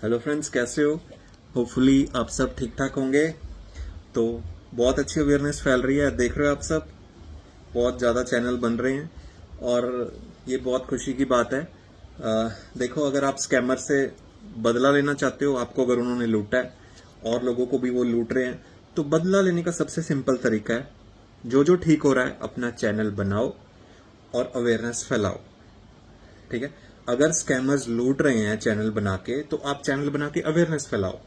Hello friends, कैसे हो? Hopefully आप सब ठीक ठाक होंगे। तो बहुत अच्छी अवेयरनेस फैल रही है, देख रहे हो आप सब। बहुत ज़्यादा चैनल बन रहे हैं और ये बहुत खुशी की बात है। देखो, अगर आप स्कैमर से बदला लेना चाहते हो, आपको अगर उन्होंने लूटा है और लोगों को भी वो लूट रहे हैं, तो बदला लेने का सबसे सिंपल तरीका है, जो जो ठीक हो रहा है अपना चैनल बनाओ और अवेयरनेस फैलाओ। ठीक है। अगर स्कैमर्स लूट रहे हैं चैनल बना के, तो आप चैनल बना के अवेयरनेस फैलाओ।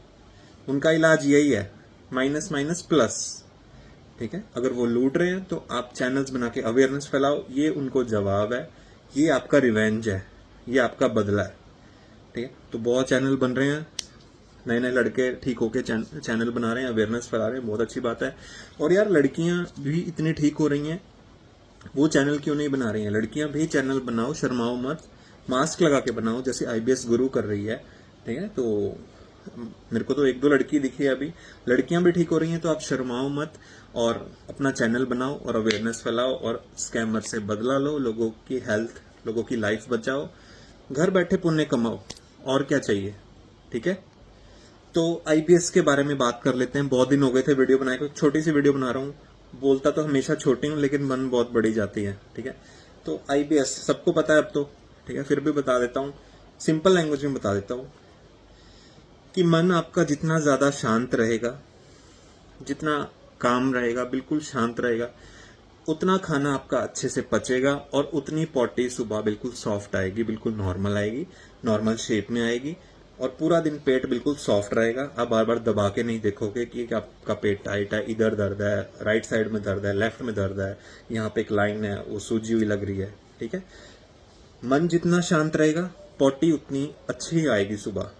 उनका इलाज यही है, माइनस माइनस प्लस। ठीक है। अगर वो लूट रहे हैं तो आप चैनल्स बना के अवेयरनेस फैलाओ, ये उनको जवाब है, ये आपका रिवेंज है, ये आपका बदला है। ठीक है। तो बहुत चैनल बन रहे हैं, नए नए लड़के ठीक होके चैनल बना रहे हैं, अवेयरनेस फैला रहे हैं, बहुत अच्छी बात है। और यार, लड़कियां भी इतनी ठीक हो रही हैं, वो चैनल क्यों नहीं बना रही हैं? लड़कियां भी चैनल बनाओ, शर्माओ मत, मास्क लगा के बनाओ, जैसे आईबीएस गुरु कर रही है। ठीक है। तो मेरे को तो एक दो लड़की दिखी है अभी। लड़कियां भी ठीक हो रही हैं, तो आप शर्माओ मत और अपना चैनल बनाओ और अवेयरनेस फैलाओ और स्कैमर से बदला लो, लोगों की हेल्थ, लोगों की लाइफ बचाओ, घर बैठे पुण्य कमाओ, और क्या चाहिए। ठीक है। तो आईपीएस के बारे में बात कर लेते हैं। बहुत दिन हो गए थे वीडियो बनाए को, छोटी सी वीडियो बना रहा हूँ। बोलता तो हमेशा छोटी हूँ, लेकिन मन बहुत बड़ी जाती है। ठीक है। तो आईपीएस सबको पता है अब तो। ठीक है। फिर भी बता देता हूँ, सिंपल लैंग्वेज में बता देता हूँ कि मन आपका जितना ज्यादा शांत रहेगा, जितना काम रहेगा, बिल्कुल शांत रहेगा, उतना खाना आपका अच्छे से पचेगा और उतनी पॉटी सुबह बिल्कुल सॉफ्ट आएगी, बिल्कुल नॉर्मल आएगी, नॉर्मल शेप में आएगी। और पूरा दिन पेट बिल्कुल सॉफ्ट रहेगा। आप बार बार दबा के नहीं देखोगे कि आपका पेट टाइट है, इधर दर्द है, राइट साइड में दर्द है, लेफ्ट में दर्द है, यहाँ पे एक लाइन है वो सूजी हुई लग रही है। ठीक है। मन जितना शांत रहेगा, पॉटी उतनी अच्छी आएगी सुबह।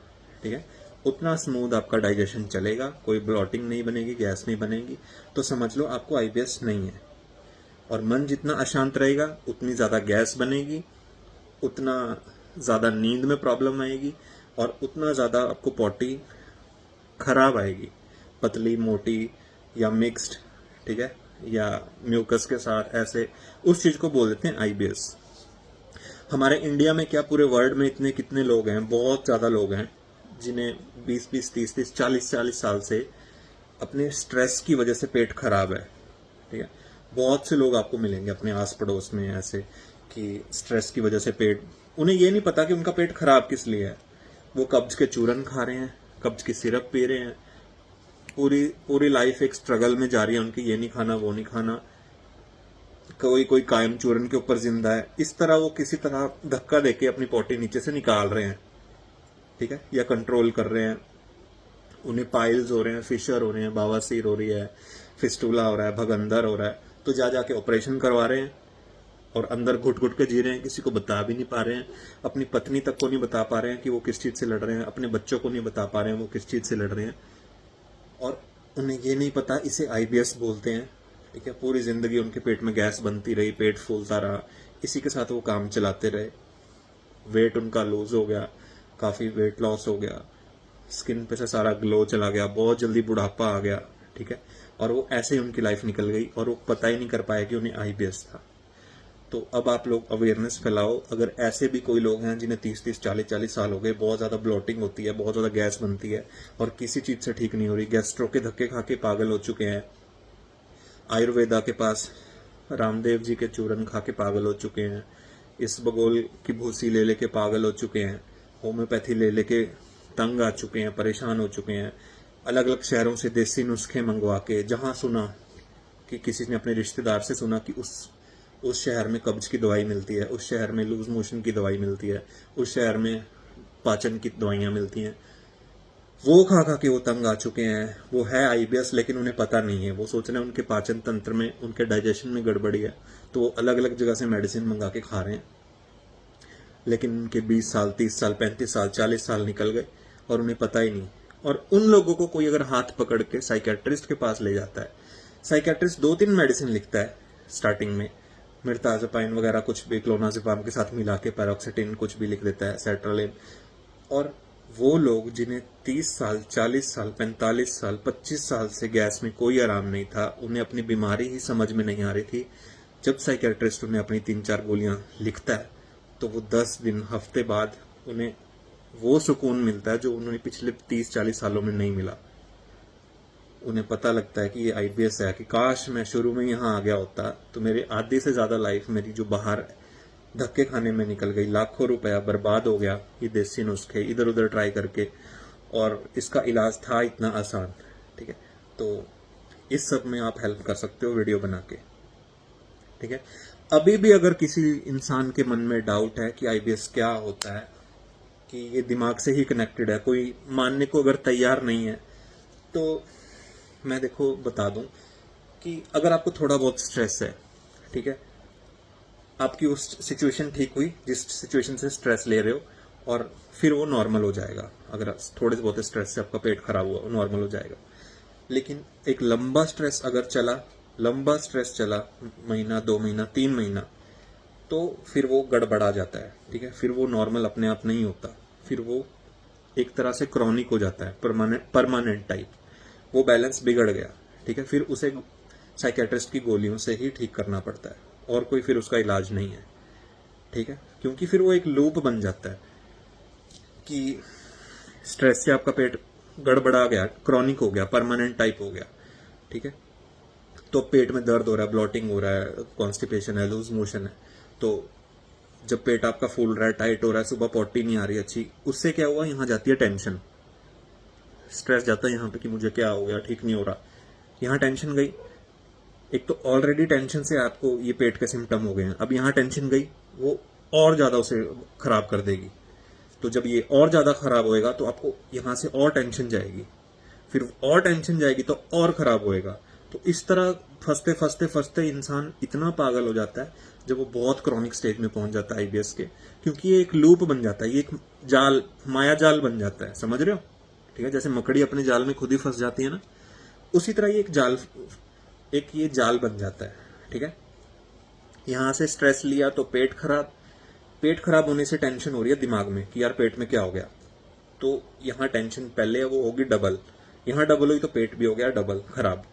ठीक है। उतना स्मूथ आपका डाइजेशन चलेगा, कोई ब्लॉटिंग नहीं बनेगी, गैस नहीं बनेगी। तो समझ लो आपको आईबीएस नहीं है। और मन जितना अशांत रहेगा, उतनी ज्यादा गैस बनेगी, उतना ज्यादा नींद में प्रॉब्लम आएगी और उतना ज्यादा आपको पॉटी खराब आएगी, पतली, मोटी या मिक्स्ड। ठीक है। या म्यूकस के साथ, ऐसे उस चीज को बोल देते हैं आईबीएस। हमारे इंडिया में क्या, पूरे वर्ल्ड में इतने कितने लोग हैं, बहुत ज्यादा लोग हैं जिन्हें 20-20, 30-30, 40-40 साल से अपने स्ट्रेस की वजह से पेट खराब है। ठीक है। बहुत से लोग आपको मिलेंगे अपने आस पड़ोस में ऐसे कि स्ट्रेस की वजह से पेट, उन्हें ये नहीं पता कि उनका पेट खराब किस लिए है। वो कब्ज के चूरन खा रहे हैं, कब्ज की सिरप पी रहे हैं, पूरी पूरी लाइफ एक स्ट्रगल में जा रही है उनकी, ये नहीं खाना, वो नहीं खाना, कोई कोई कायम चूरन के ऊपर जिंदा है। इस तरह वो किसी तरह धक्का देके अपनी पॉटी नीचे से निकाल रहे हैं। ठीक है। या कंट्रोल कर रहे हैं। उन्हें पाइल्स हो रहे हैं, फिशर हो रहे हैं, बवासीर हो रही है, फिस्टूला हो रहा है, भगंदर हो रहा है, तो जा जाके ऑपरेशन करवा रहे हैं और अंदर घुट घुट के जी रहे हैं, किसी को बता भी नहीं पा रहे हैं। अपनी पत्नी तक को नहीं बता पा रहे हैं कि वो किस चीज से लड़ रहे हैं, अपने बच्चों को नहीं बता पा रहे हैं वो किस चीज से लड़ रहे हैं। और उन्हें ये नहीं पता इसे आईबीएस बोलते हैं। ठीक है। पूरी जिंदगी उनके पेट में गैस बनती रही, पेट फूलता रहा, इसी के साथ वो काम चलाते रहे। वेट उनका लूज हो गया, काफी वेट लॉस हो गया, स्किन पे से सारा ग्लो चला गया, बहुत जल्दी बुढ़ापा आ गया। ठीक है। और वो ऐसे ही उनकी लाइफ निकल गई और वो पता ही नहीं कर पाया कि उन्हें आईबीएस था। तो अब आप लोग अवेयरनेस फैलाओ। अगर ऐसे भी कोई लोग हैं जिन्हें 30-30, 40-40 साल हो गए, बहुत ज्यादा ब्लोटिंग होती है, बहुत ज्यादा गैस बनती है और किसी चीज से ठीक नहीं हो रही, गैस्ट्रो के धक्के खा के पागल हो चुके हैं, आयुर्वेदा के पास रामदेव जी के चूरन खा के पागल हो चुके हैं, इस बगोल की भूसी ले लेके पागल हो चुके हैं, होम्योपैथी ले लेके तंग आ चुके हैं, परेशान हो चुके हैं, अलग अलग शहरों से देसी नुस्खे मंगवा के, जहां सुना कि किसी ने अपने रिश्तेदार से सुना कि उस शहर में कब्ज की दवाई मिलती है, उस शहर में लूज मोशन की दवाई मिलती है, उस शहर में पाचन की दवाइयां मिलती हैं, वो खा खा के वो तंग आ चुके हैं। वो है आईबीएस, लेकिन उन्हें पता नहीं है, वो सोच रहे हैं उनके पाचन तंत्र में, उनके डाइजेशन में गड़बड़ी है, तो वो अलग अलग जगह से मेडिसिन मंगा के खा रहे हैं। लेकिन उनके 20 साल, 30 साल, 35 साल, 40 साल निकल गए और उन्हें पता ही नहीं। और उन लोगों को कोई अगर हाथ पकड़ के साइकेट्रिस्ट के पास ले जाता है, साइकेट्रिस्ट 2-3 मेडिसिन लिखता है स्टार्टिंग में, मिर्ताज़पाइन वगैरह कुछ भी, क्लोनाज़ेपाम के साथ मिला के, पैरोक्सिटिन कुछ भी लिख देता है, सेट्रालिन। और वो लोग जिन्हें 30 साल, 40 साल, 45 साल, 25 साल से गैस में कोई आराम नहीं था, उन्हें अपनी बीमारी ही समझ में नहीं आ रही थी, जब साइकेट्रिस्ट उन्हें अपनी 3-4 गोलियां लिखता है, तो वो 10 दिन, हफ्ते बाद उन्हें वो सुकून मिलता है जो उन्होंने पिछले 30-40 सालों में नहीं मिला। उन्हें पता लगता है कि ये आईबीएस है, कि काश मैं शुरू में यहाँ आ गया होता तो मेरे आधे से ज्यादा लाइफ मेरी जो बाहर धक्के खाने में निकल गई, लाखों रुपया बर्बाद हो गया ये देसी नुस्खे इधर उधर ट्राई करके, और इसका इलाज था इतना आसान। ठीक है, तो इस सब में आप हेल्प कर सकते हो वीडियो बना के। ठीक है, अभी भी अगर किसी इंसान के मन में डाउट है कि आईबीएस क्या होता है, कि ये दिमाग से ही कनेक्टेड है, कोई मानने को अगर तैयार नहीं है, तो मैं देखो बता दूं कि अगर आपको थोड़ा बहुत स्ट्रेस है, ठीक है, आपकी उस सिचुएशन ठीक हुई जिस सिचुएशन से स्ट्रेस ले रहे हो, और फिर वो नॉर्मल हो जाएगा। अगर थोड़े बहुत स्ट्रेस से आपका पेट खराब हुआ वो नॉर्मल हो जाएगा। लेकिन एक लंबा स्ट्रेस अगर चला, लंबा स्ट्रेस चला, महीना 2 महीना 3 महीना, तो फिर वो गड़बड़ा जाता है। ठीक है, फिर वो नॉर्मल अपने आप नहीं होता, फिर वो एक तरह से क्रॉनिक हो जाता है, परमानेंट टाइप, वो बैलेंस बिगड़ गया। ठीक है, फिर उसे साइकेट्रिस्ट की गोलियों से ही ठीक करना पड़ता है, और कोई फिर उसका इलाज नहीं है। ठीक है, क्योंकि फिर वो एक लूप बन जाता है कि स्ट्रेस से आपका पेट गड़बड़ा गया, क्रॉनिक हो गया, परमानेंट टाइप हो गया। ठीक है, तो पेट में दर्द हो रहा है, ब्लॉटिंग हो रहा है, कॉन्स्टिपेशन है, लूज मोशन है, तो जब पेट आपका फूल रहा है, टाइट हो रहा है, सुबह पॉटी नहीं आ रही अच्छी, उससे क्या हुआ, यहाँ जाती है टेंशन, स्ट्रेस जाता है यहाँ पे कि मुझे क्या हो गया, ठीक नहीं हो रहा, यहाँ टेंशन गई। एक तो ऑलरेडी टेंशन से आपको ये पेट के सिम्टम हो गए हैं, अब यहाँ टेंशन गई, वो और ज्यादा उसे खराब कर देगी। तो जब ये और ज्यादा खराब होएगा तो आपको यहाँ से और टेंशन जाएगी, फिर और टेंशन जाएगी तो और खराब होएगा। तो इस तरह फंसते फंसते फंसते इंसान इतना पागल हो जाता है जब वो बहुत क्रॉनिक स्टेज में पहुंच जाता है आईबीएस के, क्योंकि ये एक लूप बन जाता है, ये एक जाल, माया जाल बन जाता है। समझ रहे हो? ठीक है, जैसे मकड़ी अपने जाल में खुद ही फंस जाती है ना, उसी तरह ये एक जाल बन जाता है। ठीक है, यहां से स्ट्रेस लिया तो पेट खराब, पेट खराब होने से टेंशन हो रही है दिमाग में कि यार पेट में क्या हो गया, तो यहाँ टेंशन पहले वो होगी डबल, यहाँ डबल हुई तो पेट भी हो गया डबल खराब,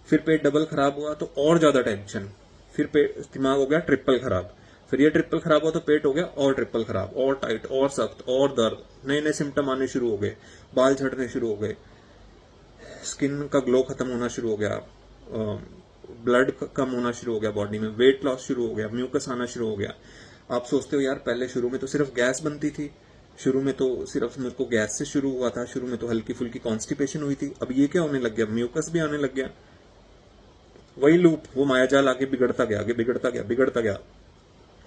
फिर पेट डबल खराब हुआ तो और ज्यादा टेंशन, फिर पेट दिमाग हो गया ट्रिपल खराब, फिर ये ट्रिपल खराब हुआ तो पेट हो गया और ट्रिपल खराब, और टाइट, और सख्त, और दर्द, नए नए सिम्टम आने शुरू हो गए, बाल झड़ने शुरू हो गए, स्किन का ग्लो खत्म होना शुरू हो गया, ब्लड कम होना शुरू हो गया बॉडी में, वेट लॉस शुरू हो गया, म्यूकस आना शुरू हो गया। आप सोचते हो यार पहले शुरू में तो सिर्फ गैस बनती थी, शुरू में तो सिर्फ मेरे को गैस से शुरू हुआ था, शुरू में तो हल्की फुल्की कॉन्स्टिपेशन हुई थी, अब ये क्या होने लग गया, म्यूकस भी आने लग गया। वही लूप, वो मायाजाल आगे बिगड़ता गया, आगे बिगड़ता गया, बिगड़ता गया,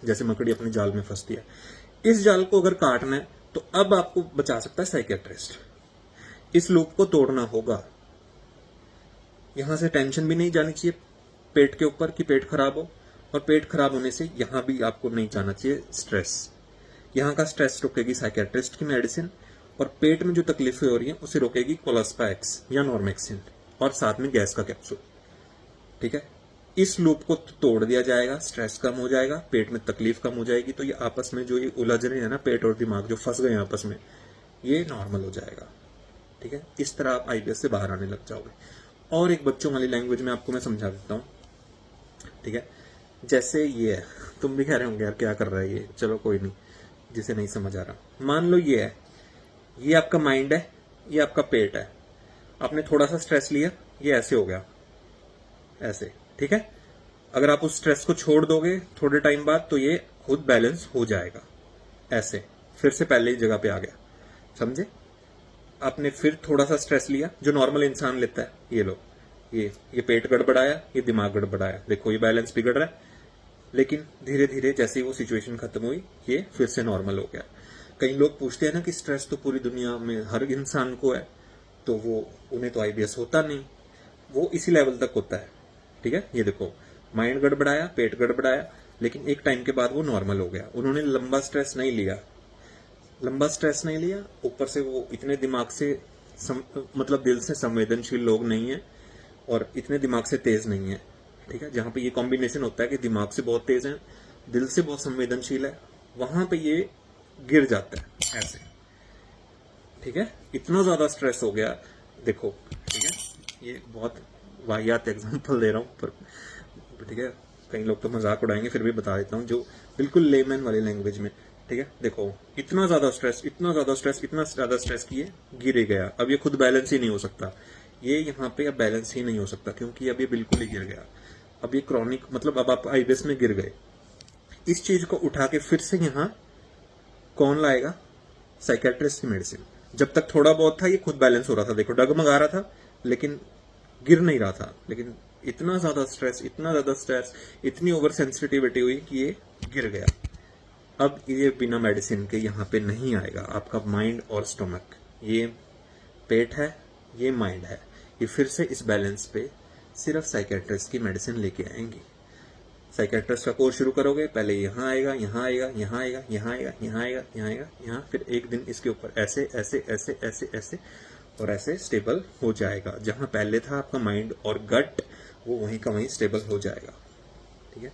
जैसे मकड़ी अपने जाल में फंसती है। इस जाल को अगर काटना है तो अब आपको बचा सकता है साइकेट्रिस्ट। इस लूप को तोड़ना होगा, यहां से टेंशन भी नहीं जानी चाहिए पेट के ऊपर कि पेट खराब हो, और पेट खराब होने से यहां भी आपको नहीं जाना चाहिए स्ट्रेस। यहां का स्ट्रेस रोकेगी साइकेट्रिस्ट की मेडिसिन, और पेट में जो तकलीफें हो रही हैं उसे रोकेगी कोलास्पा एक्स या नॉर्मेक्सिन, और साथ में गैस का कैप्सूल। ठीक है, इस लूप को तोड़ दिया जाएगा, स्ट्रेस कम हो जाएगा, पेट में तकलीफ कम हो जाएगी, तो ये आपस में जो ये उलझ रहे हैं ना पेट और दिमाग जो फंस गए हैं आपस में, ये नॉर्मल हो जाएगा। ठीक है, इस तरह आप आईबीएस से बाहर आने लग जाओगे। और एक बच्चों वाली लैंग्वेज में आपको मैं समझा देता हूँ। ठीक है, जैसे ये है, तुम भी कह रहे होंगे यार क्या कर रहा है ये, चलो कोई नहीं, जिसे नहीं समझ आ रहा, मान लो ये है, ये आपका माइंड है, ये आपका पेट है, आपने थोड़ा सा स्ट्रेस लिया, ये ऐसे हो गया, ऐसे। ठीक है, अगर आप उस स्ट्रेस को छोड़ दोगे थोड़े टाइम बाद तो ये खुद बैलेंस हो जाएगा, ऐसे फिर से पहले ही जगह पे आ गया। समझे? आपने फिर थोड़ा सा स्ट्रेस लिया जो नॉर्मल इंसान लेता है, ये लो, ये पेट गड़बड़ाया, ये दिमाग गड़बड़ाया, देखो ये बैलेंस बिगड़ रहा है। लेकिन धीरे धीरे जैसे ही वो सिचुएशन खत्म हुई, ये फिर से नॉर्मल हो गया। कई लोग पूछते हैं ना कि स्ट्रेस तो पूरी दुनिया में हर इंसान को है, तो वो उन्हें तो आईबीएस होता नहीं, वो इसी लेवल तक होता है। ठीक है, ये देखो, माइंड गड़बड़ाया, पेट गड़बड़ाया, लेकिन एक टाइम के बाद वो नॉर्मल हो गया। उन्होंने लंबा स्ट्रेस नहीं लिया, ऊपर से वो इतने दिमाग से मतलब दिल से संवेदनशील लोग नहीं है, और इतने दिमाग से तेज नहीं है। ठीक है, जहां पे ये कॉम्बिनेशन होता है कि दिमाग से बहुत तेज है, दिल से बहुत संवेदनशील है, वहां पे ये गिर जाता है ऐसे। ठीक है, इतना ज्यादा स्ट्रेस हो गया, देखो। ठीक है, ये बहुत वाहियात एग्जांपल दे रहा हूं, पर ठीक है, कई लोग तो मजाक उड़ाएंगे, फिर भी बता देता हूं जो बिल्कुल लेमैन वाली लैंग्वेज में। ठीक है, देखो इतना ज्यादा स्ट्रेस, इतना ज्यादा स्ट्रेस, इतना ज्यादा स्ट्रेस किए, गिर ही गया। अब ये खुद बैलेंस ही नहीं हो सकता, ये यहाँ पे अब बैलेंस ही नहीं हो सकता, क्योंकि अब ये बिल्कुल ही गिर गया। अब ये क्रॉनिक, मतलब अब आप आईबीएस में गिर गए। इस चीज को उठा के फिर से यहाँ कौन लाएगा? साइकेट्रिस्ट की मेडिसिन। जब तक थोड़ा बहुत था ये खुद बैलेंस हो रहा था, देखो डगमगा रहा था लेकिन गिर नहीं रहा था। लेकिन इतना ज्यादा स्ट्रेस, इतना ज्यादा स्ट्रेस, इतनी ओवर सेंसिटिविटी हुई कि ये गिर गया। अब ये बिना मेडिसिन के यहाँ पे नहीं आएगा। आपका माइंड और स्टोमक, ये पेट है, ये माइंड है, ये फिर से इस बैलेंस पे सिर्फ साइकेट्रिस्ट की मेडिसिन लेके आएंगी। साइकेट्रिस्ट का कोर्स शुरू करोगे, पहले यहाँ आएगा, यहाँ आएगा, यहाँ आएगा, यहाँ आएगा, यहाँ आएगा, यहाँ आएगा, यहाँ, फिर एक दिन इसके ऊपर ऐसे ऐसे ऐसे ऐसे ऐसे और ऐसे स्टेबल हो जाएगा। जहां पहले था आपका माइंड और गट, वो वहीं का वहीं स्टेबल हो जाएगा। ठीक है,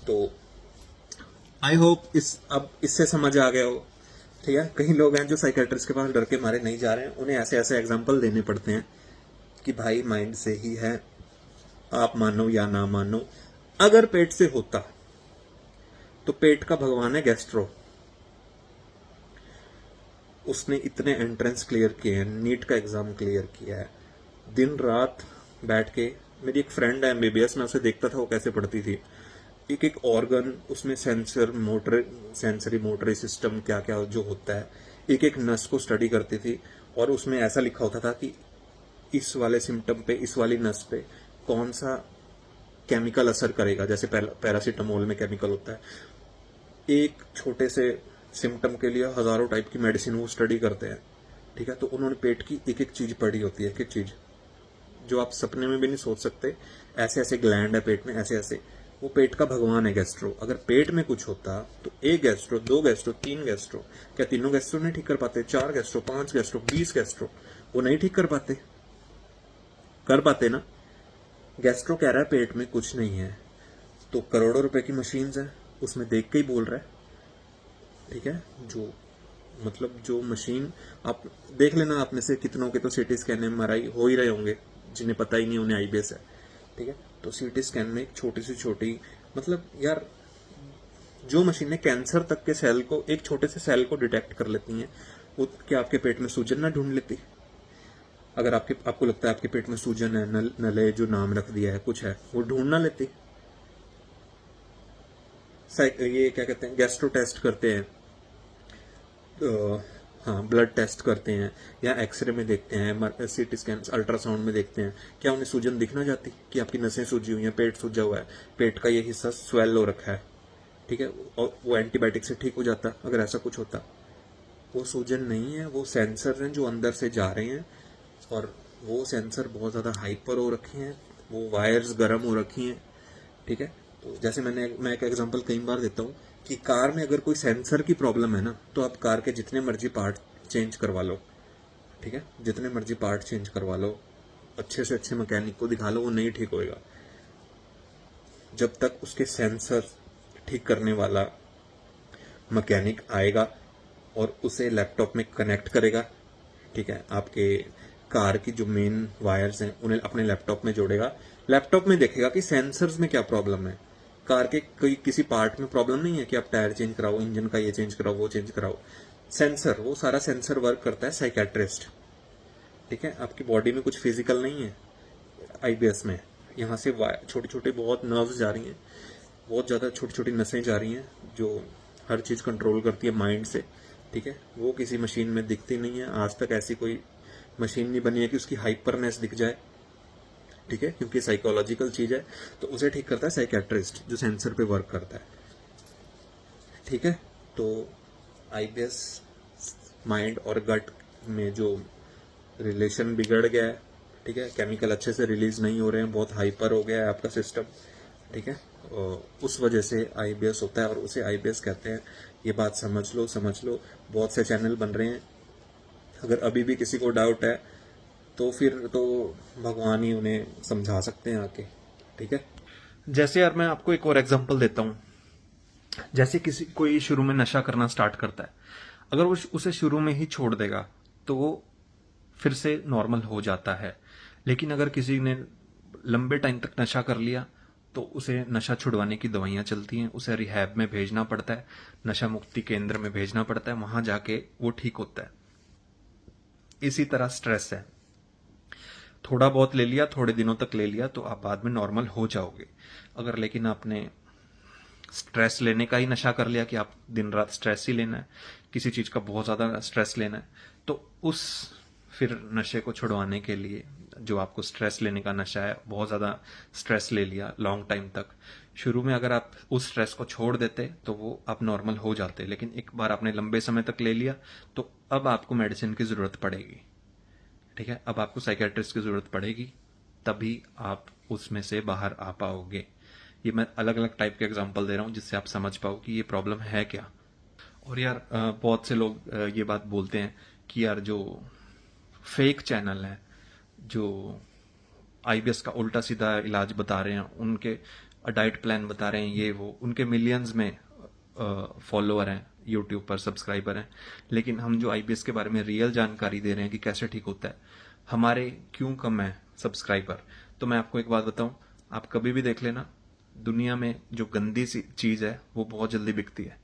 तो आई होप अब इससे समझ आ गया हो। ठीक है, कई लोग हैं जो साइकेट्रिस्ट के पास डर के मारे नहीं जा रहे हैं, उन्हें ऐसे ऐसे एग्जाम्पल देने पड़ते हैं कि भाई माइंड से ही है, आप मानो या ना मानो। अगर पेट से होता तो पेट का भगवान है गैस्ट्रो, उसने इतने एंट्रेंस क्लियर किए हैं, नीट का एग्जाम क्लियर किया है, दिन रात बैठ के। मेरी एक फ्रेंड है एमबीबीएस, मैं उसे देखता था वो कैसे पढ़ती थी, एक एक ऑर्गन उसमें सेंसरी मोटरी सिस्टम क्या क्या जो होता है, एक एक नस को स्टडी करती थी। और उसमें ऐसा लिखा होता था कि इस वाले सिम्टम पे, इस वाली नस पे कौन सा केमिकल असर करेगा। जैसे पैरासीटामोल में केमिकल होता है, एक छोटे से सिम्टम के लिए हजारों टाइप की मेडिसिन वो स्टडी करते हैं। ठीक है, तो उन्होंने पेट की एक एक चीज पढ़ी होती है, एक एक चीज जो आप सपने में भी नहीं सोच सकते। ऐसे ऐसे ग्लैंड है पेट में, ऐसे ऐसे, वो पेट का भगवान है गैस्ट्रो। अगर पेट में कुछ होता तो 1 गैस्ट्रो, 2 गैस्ट्रो, 3 गैस्ट्रो, क्या तीनों गैस्ट्रो नहीं ठीक कर पाते? 4 गैस्ट्रो, 5 गैस्ट्रो, 20 गैस्ट्रो, वो नहीं ठीक कर पाते? कर पाते ना। गैस्ट्रो कह रहा है पेट में कुछ नहीं है, तो करोड़ों रुपए की मशीन्स है, उसमें देख के ही बोल रहा है। ठीक है, जो मशीन आप देख लेना, आप में से कितनों के तो सीटी स्कैन एमआरआई हो ही रहे होंगे, जिन्हें पता ही नहीं उन्हें आईबीएस है। ठीक है, तो सीटी स्कैन में एक छोटी से छोटी, मतलब यार, जो मशीनें कैंसर तक के सेल को, एक छोटे से सेल को डिटेक्ट कर लेती हैं, वो क्या आपके पेट में सूजन ना ढूंढ लेती? अगर आपको लगता है आपके पेट में सूजन है, नले जो नाम रख दिया है, कुछ है, वो ढूंढ ना लेती? ये क्या कहते हैं, गैस्ट्रो टेस्ट करते हैं, हाँ ब्लड टेस्ट करते हैं, या एक्सरे में देखते हैं, सीटी स्कैन, अल्ट्रासाउंड में देखते हैं, क्या उन्हें सूजन दिखना जाती कि आपकी नसें सूजी हुई हैं, पेट सूजा हुआ है, पेट का ये हिस्सा स्वेल हो रखा है? ठीक है, और वो एंटीबायोटिक से ठीक हो जाता अगर ऐसा कुछ होता? वो सूजन नहीं है, वो सेंसर हैं जो अंदर से जा रहे हैं, और वो सेंसर बहुत ज्यादा हाइपर हो रखे हैं, वो वायर्स गर्म हो रखी हैं। ठीक है, तो जैसे मैं एक एग्जांपल कई बार देता हूँ कि कार में अगर कोई सेंसर की प्रॉब्लम है ना, तो आप कार के जितने मर्जी पार्ट चेंज करवा लो। ठीक है, जितने मर्जी पार्ट चेंज करवा लो, अच्छे से अच्छे मैकेनिक को दिखा लो, वो नहीं ठीक होएगा जब तक उसके सेंसर ठीक करने वाला मैकेनिक आएगा और उसे लैपटॉप में कनेक्ट करेगा। ठीक है, आपके कार की जो मेन वायर्स हैं उन्हें अपने लैपटॉप में जोड़ेगा, लैपटॉप में देखेगा कि सेंसर्स में क्या प्रॉब्लम है, कार के कोई किसी पार्ट में प्रॉब्लम नहीं है कि आप टायर चेंज कराओ, इंजन का ये चेंज कराओ, वो चेंज कराओ। सेंसर, वो सारा सेंसर वर्क करता है साइकेट्रिस्ट। ठीक है, आपकी बॉडी में कुछ फिजिकल नहीं है आईबीएस में, यहाँ से छोटी छोटी बहुत नर्व्स जा रही हैं, बहुत ज्यादा छोटी छोटी नसें जा रही हैं जो हर चीज कंट्रोल करती है माइंड से। ठीक है, वो किसी मशीन में दिखती नहीं है, आज तक ऐसी कोई मशीन नहीं बनी है कि उसकी हाइपरनेस दिख जाए। ठीक है, क्योंकि साइकोलॉजिकल चीज है, तो उसे ठीक करता है साइकेट्रिस्ट जो सेंसर पे वर्क करता है। ठीक है, तो आईबीएस माइंड और गट में जो रिलेशन बिगड़ गया है, ठीक है, केमिकल अच्छे से रिलीज नहीं हो रहे हैं, बहुत हाइपर हो गया है आपका सिस्टम। ठीक है, उस वजह से आईबीएस होता है और उसे आईबीएस कहते हैं। ये बात समझ लो। बहुत से चैनल बन रहे हैं, अगर अभी भी किसी को डाउट है तो फिर तो भगवान ही उन्हें समझा सकते हैं आके। ठीक है, जैसे यार मैं आपको एक और एग्जांपल देता हूं, जैसे कोई शुरू में नशा करना स्टार्ट करता है, अगर वो उसे शुरू में ही छोड़ देगा तो वो फिर से नॉर्मल हो जाता है। लेकिन अगर किसी ने लंबे टाइम तक नशा कर लिया तो उसे नशा छुड़वाने की दवाइयाँ चलती हैं, उसे रिहैब में भेजना पड़ता है, नशा मुक्ति केंद्र में भेजना पड़ता है, वहाँ जाके वो ठीक होता है। इसी तरह स्ट्रेस है, थोड़ा बहुत ले लिया, थोड़े दिनों तक ले लिया तो आप बाद में नॉर्मल हो जाओगे। अगर लेकिन आपने स्ट्रेस लेने का ही नशा कर लिया कि आप दिन रात स्ट्रेस ही लेना है, किसी चीज का बहुत ज्यादा स्ट्रेस लेना है, तो उस फिर नशे को छुड़वाने के लिए, जो आपको स्ट्रेस लेने का नशा है, बहुत ज्यादा स्ट्रेस ले लिया लॉन्ग टाइम तक, शुरू में अगर आप उस स्ट्रेस को छोड़ देते तो वो आप नॉर्मल हो जाते, लेकिन एक बार आपने लंबे समय तक ले लिया तो अब आपको मेडिसिन की जरूरत पड़ेगी। ठीक है, अब आपको साइकेट्रिस्ट की जरूरत पड़ेगी, तभी आप उसमें से बाहर आ पाओगे। ये मैं अलग अलग टाइप के एग्जांपल दे रहा हूँ जिससे आप समझ पाओ कि ये प्रॉब्लम है क्या। और यार बहुत से लोग ये बात बोलते हैं कि यार जो फेक चैनल है, जो आईबीएस का उल्टा सीधा इलाज बता रहे हैं, उनके डाइट प्लान बता रहे हैं, ये वो, उनके मिलियंस में फॉलोअर हैं, यूट्यूब पर सब्सक्राइबर हैं, लेकिन हम जो आईबीएस के बारे में रियल जानकारी दे रहे हैं कि कैसे ठीक होता है, हमारे क्यों कम है सब्सक्राइबर। तो मैं आपको एक बात बताऊं, आप कभी भी देख लेना, दुनिया में जो गंदी सी चीज है वो बहुत जल्दी बिकती है,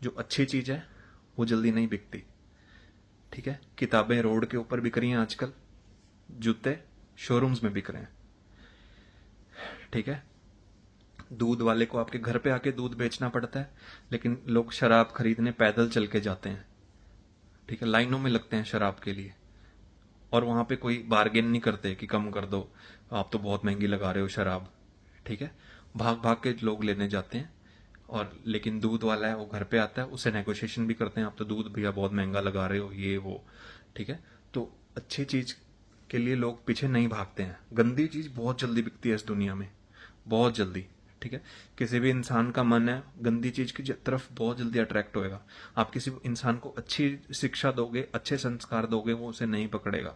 जो अच्छी चीज है वो जल्दी नहीं बिकती। ठीक है, किताबें रोड के ऊपर बिक रही हैं आजकल, जूते शोरूम्स में बिक रहे हैं। ठीक है, दूध वाले को आपके घर पे आके दूध बेचना पड़ता है, लेकिन लोग शराब खरीदने पैदल चल के जाते हैं। ठीक है, लाइनों में लगते हैं शराब के लिए, और वहां पे कोई बार्गेन नहीं करते कि कम कर दो, आप तो बहुत महंगी लगा रहे हो शराब। ठीक है, भाग भाग के लोग लेने जाते हैं, और लेकिन दूध वाला है वो घर पे आता है, उससे नेगोशिएशन भी करते हैं, आप तो दूध भैया बहुत महंगा लगा रहे हो, ये वो। ठीक है, तो अच्छी चीज के लिए लोग पीछे नहीं भागते हैं, गंदी चीज बहुत जल्दी बिकती है इस दुनिया में, बहुत जल्दी। ठीक है, किसी भी इंसान का मन है गंदी चीज की तरफ बहुत जल्दी अट्रैक्ट होएगा। आप किसी इंसान को अच्छी शिक्षा दोगे, अच्छे संस्कार दोगे, वो उसे नहीं पकड़ेगा।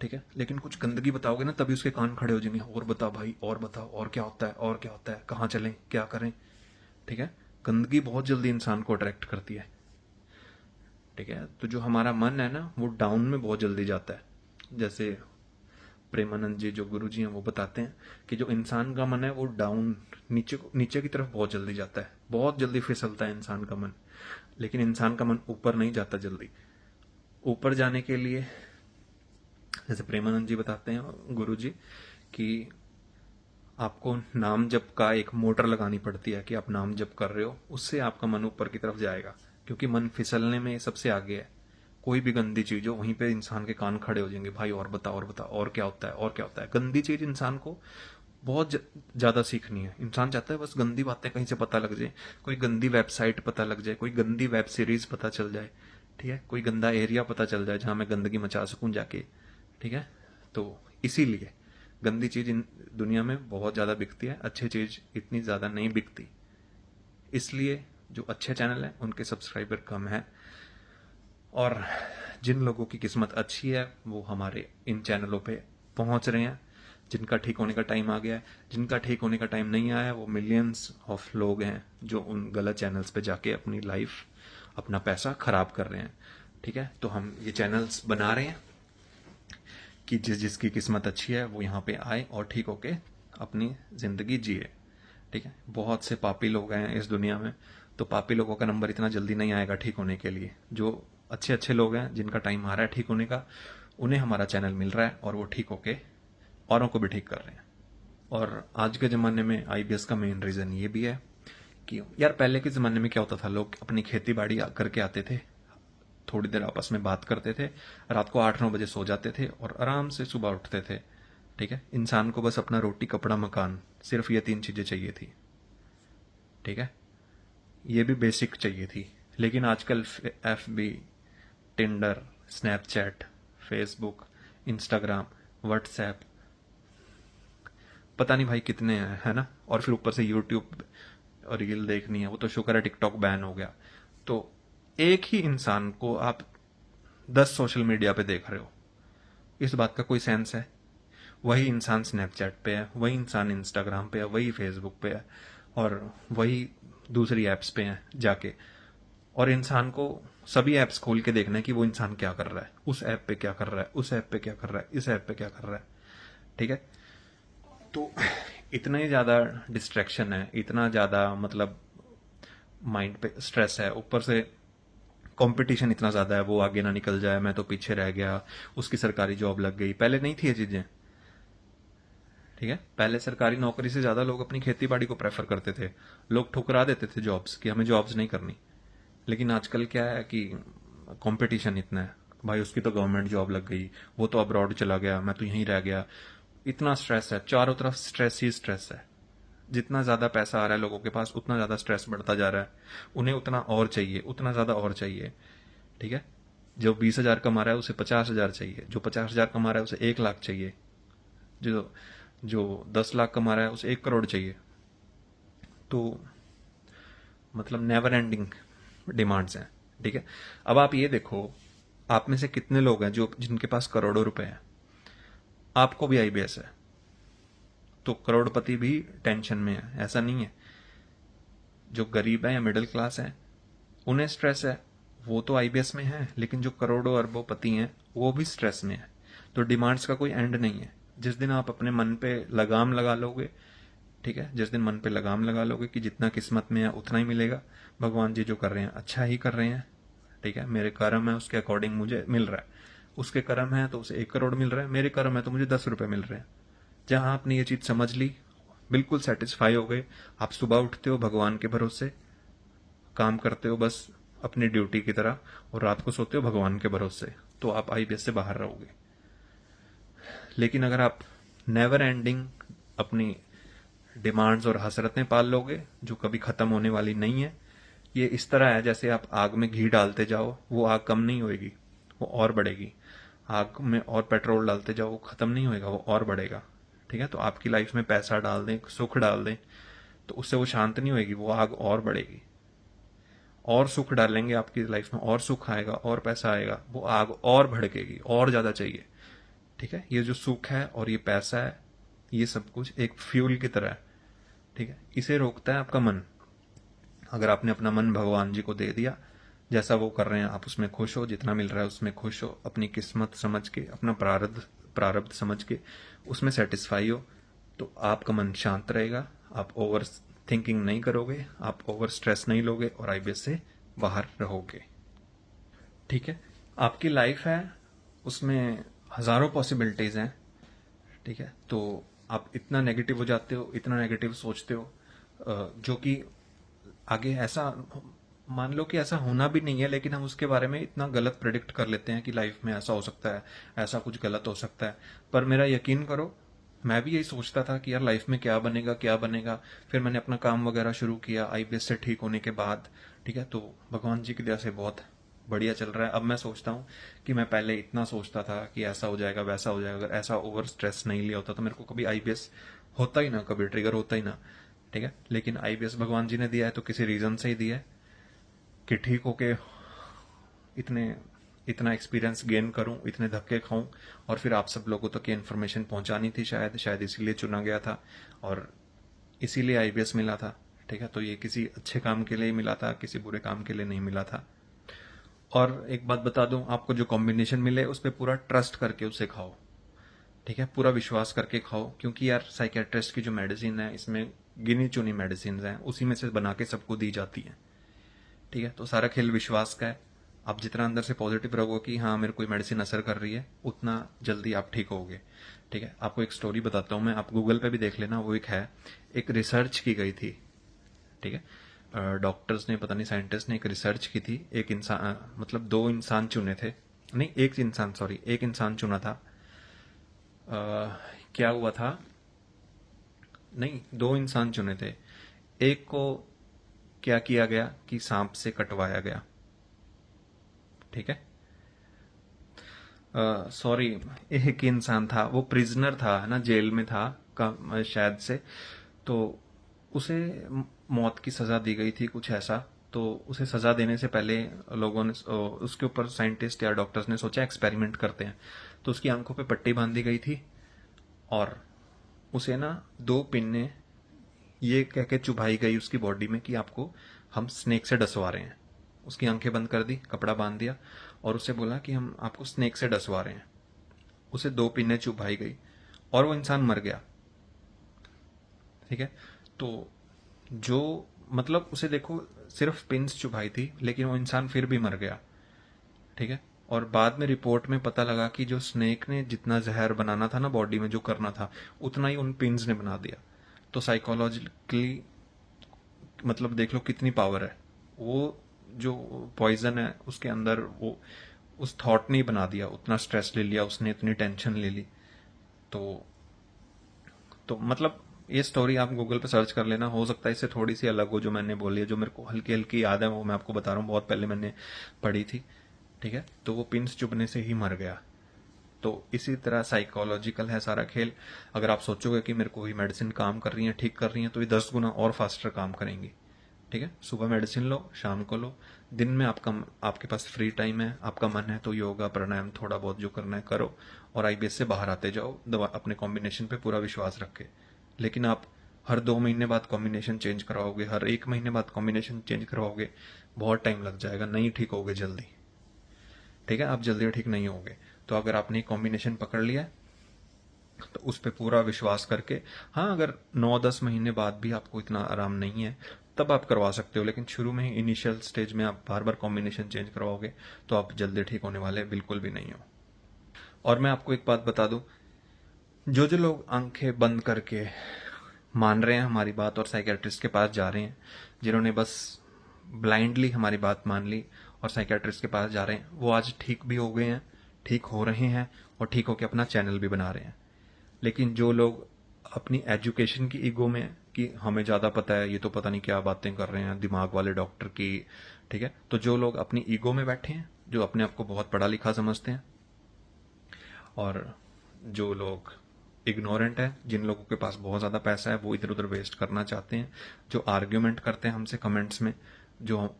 ठीक है, लेकिन कुछ गंदगी बताओगे ना, तभी उसके कान खड़े हो जाएंगे, और बता भाई, और बताओ, और क्या होता है, और क्या होता है, कहाँ चलें, क्या करें। ठीक है, गंदगी बहुत जल्दी इंसान को अट्रैक्ट करती है। ठीक है, तो जो हमारा मन है ना वो डाउन में बहुत जल्दी जाता है। जैसे प्रेमानंद जी जो गुरु जी हैं वो बताते हैं कि जो इंसान का मन है वो डाउन, नीचे की तरफ बहुत जल्दी जाता है, बहुत जल्दी फिसलता है इंसान का मन। लेकिन इंसान का मन ऊपर नहीं जाता जल्दी। ऊपर जाने के लिए, जैसे प्रेमानंद जी बताते हैं गुरु जी, कि आपको नाम जप का एक मोटर लगानी पड़ती है, कि आप नाम जप कर रहे हो, उससे आपका मन ऊपर की तरफ जाएगा, क्योंकि मन फिसलने में सबसे आगे है। कोई भी गंदी चीज हो, वहीं पे इंसान के कान खड़े हो जाएंगे, भाई और बता, और बता, और क्या होता है, और क्या होता है। गंदी चीज इंसान को बहुत ज्यादा सीखनी है। इंसान चाहता है बस गंदी बातें कहीं से पता लग जाए, कोई गंदी वेबसाइट पता लग जाए, कोई गंदी वेब सीरीज पता चल जाए। ठीक है, कोई गंदा एरिया पता चल जाए जहां मैं गंदगी मचा सकूं जाके। ठीक है, तो इसीलिए गंदी चीज इन दुनिया में बहुत ज्यादा बिकती है, अच्छी चीज इतनी ज्यादा नहीं बिकती। इसलिए जो अच्छे चैनल हैं उनके सब्सक्राइबर कम है, और जिन लोगों की किस्मत अच्छी है वो हमारे इन चैनलों पे पहुंच रहे हैं। जिनका ठीक होने का टाइम आ गया है, जिनका ठीक होने का टाइम नहीं आया, वो मिलियंस ऑफ लोग हैं जो उन गलत चैनल्स पे जाके अपनी लाइफ, अपना पैसा खराब कर रहे हैं। ठीक है, तो हम ये चैनल्स बना रहे हैं कि जिसकी किस्मत अच्छी है वो यहाँ पे आए और ठीक होके अपनी जिंदगी जिए। ठीक है, बहुत से पापी लोग हैं इस दुनिया में, तो पापी लोगों का नंबर इतना जल्दी नहीं आएगा ठीक होने के लिए। जो अच्छे अच्छे लोग हैं जिनका टाइम आ रहा है ठीक होने का, उन्हें हमारा चैनल मिल रहा है, और वो ठीक होके औरों को भी ठीक कर रहे हैं। और आज के ज़माने में आईबीएस का मेन रीज़न ये भी है कि यार पहले के ज़माने में क्या होता था, लोग अपनी खेती बाड़ी करके आते थे, थोड़ी देर आपस में बात करते थे, रात को 8-9 बजे सो जाते थे और आराम से सुबह उठते थे। ठीक है, इंसान को बस अपना रोटी कपड़ा मकान, सिर्फ ये 3 चीज़ें चाहिए थी। ठीक है, ये भी बेसिक चाहिए थी। लेकिन आजकल FB, Tinder, Snapchat, Facebook, Instagram, WhatsApp, पता नहीं भाई कितने हैं, है ना। और फिर ऊपर से यूट्यूब और रील देखनी है, वो तो शुक्र है टिकटॉक बैन हो गया। तो एक ही इंसान को आप 10 सोशल मीडिया पे देख रहे हो, इस बात का कोई सेंस है? वही इंसान स्नैपचैट पे है, वही इंसान इंस्टाग्राम पे है, वही फेसबुक पे है, और वही दूसरी एप्स पे है जाके, और इंसान को सभी एप्स खोल के देखना है कि वो इंसान क्या कर रहा है, उस ऐप पे क्या कर रहा है, उस ऐप पे क्या कर रहा है, इस ऐप पे क्या कर रहा है। ठीक है, तो इतना ही ज़्यादा डिस्ट्रैक्शन है, इतना ज़्यादा मतलब माइंड पे स्ट्रेस है, ऊपर से कंपटीशन इतना ज़्यादा है, वो आगे ना निकल जाए, मैं तो पीछे रह गया, उसकी सरकारी जॉब लग गई। पहले नहीं थी ये चीज़ें, ठीक है। पहले सरकारी नौकरी से ज़्यादा लोग अपनी खेती बाड़ी को प्रेफर करते थे, लोग ठुकरा देते थे जॉब्स कि हमें जॉब्स नहीं करनी। लेकिन आजकल क्या है कि कंपटीशन इतना है, भाई उसकी तो गवर्नमेंट जॉब लग गई, वो तो अब्रॉड चला गया, मैं तो यहीं रह गया। इतना स्ट्रेस है, चारों तरफ स्ट्रेस ही स्ट्रेस है। जितना ज़्यादा पैसा आ रहा है लोगों के पास, उतना ज़्यादा स्ट्रेस बढ़ता जा रहा है। उन्हें उतना और चाहिए, उतना ज़्यादा और चाहिए, ठीक है। जो 20,000 कमा रहा है उसे 50,000 चाहिए, जो 50,000 कमा रहा है उसे 1 लाख चाहिए, जो जो 10 लाख कमा रहा है उसे 1 करोड़ चाहिए। तो मतलब नेवर एंडिंग डिमांड्स हैं, ठीक है। अब आप ये देखो, आप में से कितने लोग हैं जो जिनके पास करोड़ों रुपए हैं। आपको भी आईबीएस है, तो करोड़पति भी टेंशन में है, ऐसा नहीं है। जो गरीब है या मिडिल क्लास है उन्हें स्ट्रेस है, वो तो आईबीएस में है, लेकिन जो करोड़ों अरबों हैं वो भी स्ट्रेस में है। तो डिमांड्स का कोई एंड नहीं है। जिस दिन आप अपने मन पे लगाम लगा लोगे, ठीक है, जिस दिन मन पे लगाम लगा लोगे कि जितना किस्मत में है उतना ही मिलेगा, भगवान जी जो कर रहे हैं अच्छा ही कर रहे हैं, ठीक है, मेरे कर्म है उसके अकॉर्डिंग मुझे मिल रहा है, उसके कर्म है तो उसे 1 करोड़ मिल रहा है, मेरे कर्म है तो मुझे 10 रुपए मिल रहे हैं। जहां आपने ये चीज समझ ली, बिल्कुल सेटिस्फाई हो गए, आप सुबह उठते हो भगवान के भरोसे, काम करते हो बस अपनी ड्यूटी की तरह, और रात को सोते हो भगवान के भरोसे, तो आप आईबीएस से बाहर रहोगे। लेकिन अगर आप नेवर एंडिंग अपनी डिमांड्स और हसरतें पाल लोगे जो कभी खत्म होने वाली नहीं है, ये इस तरह है जैसे आप आग में घी डालते जाओ, वो आग कम नहीं होएगी, वो और बढ़ेगी। आग में और पेट्रोल डालते जाओ, वो खत्म नहीं होएगा, वो और बढ़ेगा, ठीक है। तो आपकी लाइफ में पैसा डाल दें, सुख डाल दें, तो उससे वो शांत नहीं होएगी, वो आग और बढ़ेगी। और सुख डालेंगे आपकी लाइफ में, और सुख आएगा, और पैसा आएगा, वो आग और भड़केगी, और ज्यादा चाहिए, ठीक है। ये जो सुख है और ये पैसा है, ये सब कुछ एक फ्यूल की तरह है, ठीक है। इसे रोकता है आपका मन। अगर आपने अपना मन भगवान जी को दे दिया, जैसा वो कर रहे हैं आप उसमें खुश हो, जितना मिल रहा है उसमें खुश हो, अपनी किस्मत समझ के, अपना प्रारब्ध प्रारब्ध समझ के उसमें सेटिस्फाई हो, तो आपका मन शांत रहेगा, आप ओवर थिंकिंग नहीं करोगे, आप ओवर स्ट्रेस नहीं लोगे, और आईबीएस से बाहर रहोगे, ठीक है। आपकी लाइफ है, उसमें हजारों पॉसिबिलिटीज हैं, ठीक है। तो आप इतना नेगेटिव हो जाते हो, इतना नेगेटिव सोचते हो, जो कि आगे ऐसा मान लो कि ऐसा होना भी नहीं है, लेकिन हम उसके बारे में इतना गलत प्रेडिक्ट कर लेते हैं कि लाइफ में ऐसा हो सकता है, ऐसा कुछ गलत हो सकता है। पर मेरा यकीन करो, मैं भी यही सोचता था कि यार लाइफ में क्या बनेगा क्या बनेगा। फिर मैंने अपना काम वगैरह शुरू किया आईबीएस से ठीक होने के बाद, ठीक है। तो भगवान जी की दया से बहुत बढ़िया चल रहा है। अब मैं सोचता हूँ कि मैं पहले इतना सोचता था कि ऐसा हो जाएगा वैसा हो जाएगा, अगर ऐसा ओवर स्ट्रेस नहीं लिया होता तो मेरे को कभी आईबीएस होता ही ना, कभी ट्रिगर होता ही ना, ठीक है। लेकिन आईबीएस भगवान जी ने दिया है तो किसी रीजन से ही दिया है कि ठीक होके इतने इतना एक्सपीरियंस गेन करूं, इतने धक्के खाऊं, और फिर आप सब लोगों तक ये इन्फॉर्मेशन पहुंचानी थी, शायद इसीलिए चुना गया था, और इसीलिए आईबीएस मिला था, ठीक है। तो ये किसी अच्छे काम के लिए मिला था, किसी बुरे काम के लिए नहीं मिला था। और एक बात बता दूं, आपको जो कॉम्बिनेशन मिले उस पर पूरा ट्रस्ट करके उसे खाओ, ठीक है, पूरा विश्वास करके खाओ, क्योंकि यार साइकेट्रिस्ट की जो मेडिसिन है इसमें गिनी चुनी मेडिसिन हैं, उसी में से बना के सबको दी जाती है, ठीक है। तो सारा खेल विश्वास का है। आप जितना अंदर से पॉजिटिव रहोगे कि हाँ मेरे कोई मेडिसिन असर कर रही है, उतना जल्दी आप ठीक होगे, ठीक है। आपको एक स्टोरी बताता हूँ मैं, आप गूगल पे भी देख लेना, वो एक रिसर्च की गई थी, ठीक है। डॉक्टर्स ने, पता नहीं साइंटिस्ट ने एक रिसर्च की थी, एक इंसान मतलब 2 इंसान चुने थे, नहीं एक इंसान, सॉरी एक इंसान चुना था। क्या हुआ था, नहीं 2 इंसान चुने थे। एक को क्या किया गया कि सांप से कटवाया गया, ठीक है। सॉरी एक ही इंसान था, वो प्रिजनर था, है ना, जेल में था शायद से, तो उसे मौत की सजा दी गई थी कुछ ऐसा। तो उसे सजा देने से पहले लोगों ने उसके ऊपर साइंटिस्ट या डॉक्टर्स ने सोचा एक्सपेरिमेंट करते हैं, तो उसकी आंखों पे पट्टी बांध दी गई थी, और उसे ना 2 पिन्ने ये कह के चुभाई गई उसकी बॉडी में कि आपको हम स्नेक से डसवा रहे हैं। उसकी आंखें बंद कर दी, कपड़ा बांध दिया, और उसे बोला कि हम आपको स्नेक से डसवा रहे हैं। उसे 2 पिन्ने चुभाई गई और वो इंसान मर गया। ठीक है। तो जो मतलब उसे देखो सिर्फ पिंस चुभाई थी, लेकिन वो इंसान फिर भी मर गया। ठीक है। और बाद में रिपोर्ट में पता लगा कि जो स्नेक ने जितना जहर बनाना था ना बॉडी में, जो करना था, उतना ही उन पिंस ने बना दिया। तो साइकोलॉजिकली मतलब देख लो कितनी पावर है। वो जो पॉइजन है उसके अंदर वो उस थॉट ने ही बना दिया, उतना स्ट्रेस ले लिया उसने, इतनी टेंशन ले ली। तो मतलब ये स्टोरी आप गूगल पे सर्च कर लेना, हो सकता है इससे थोड़ी सी अलग हो जो मैंने बोली है, जो मेरे को हल्की हल्की याद है वो मैं आपको बता रहा हूँ, बहुत पहले मैंने पढ़ी थी। ठीक है। तो वो पिंस चुभने से ही मर गया। तो इसी तरह साइकोलॉजिकल है सारा खेल। अगर आप सोचोगे कि मेरे को ही मेडिसिन काम कर रही है, ठीक कर रही है, तो ये 10 गुना और फास्टर काम करेंगी। ठीक है। सुबह मेडिसिन लो, शाम को लो। दिन में आपके पास फ्री टाइम है, आपका मन है तो योगा प्राणायाम थोड़ा बहुत जो करना है करो, और आईबीएस से बाहर आते जाओ दवा अपने कॉम्बिनेशन पे पूरा विश्वास रख के। लेकिन आप हर 2 महीने बाद कॉम्बिनेशन चेंज करवाओगे, हर 1 महीने बाद कॉम्बिनेशन चेंज करवाओगे, बहुत टाइम लग जाएगा, नहीं ठीक होगे जल्दी। ठीक है। आप जल्दी ठीक नहीं होगे। तो अगर आपने कॉम्बिनेशन पकड़ लिया है तो उस पर पूरा विश्वास करके, हाँ अगर 9-10 महीने बाद भी आपको इतना आराम नहीं है तब आप करवा सकते हो, लेकिन शुरू में ही इनिशियल स्टेज में आप बार बार कॉम्बिनेशन चेंज करवाओगे तो आप जल्दी ठीक होने वाले बिल्कुल भी नहीं हो। और मैं आपको एक बात बता दूं, जो जो लोग आंखें बंद करके मान रहे हैं हमारी बात और साइकेट्रिस्ट के पास जा रहे हैं, जिन्होंने बस ब्लाइंडली हमारी बात मान ली और साइकेट्रिस्ट के पास जा रहे हैं, वो आज ठीक भी हो गए हैं, ठीक हो रहे हैं, और ठीक होकर अपना चैनल भी बना रहे हैं। लेकिन जो लोग अपनी एजुकेशन की ईगो में कि हमें ज़्यादा पता है, ये तो पता नहीं क्या बातें कर रहे हैं दिमाग वाले डॉक्टर की, ठीक है, तो जो लोग अपनी ईगो में बैठे हैं, जो अपने आप को बहुत पढ़ा लिखा समझते हैं, और जो लोग इग्नोरेंट है, जिन लोगों के पास बहुत ज़्यादा पैसा है, वो इधर उधर वेस्ट करना चाहते हैं, जो आर्ग्यूमेंट करते हैं हमसे कमेंट्स में, जो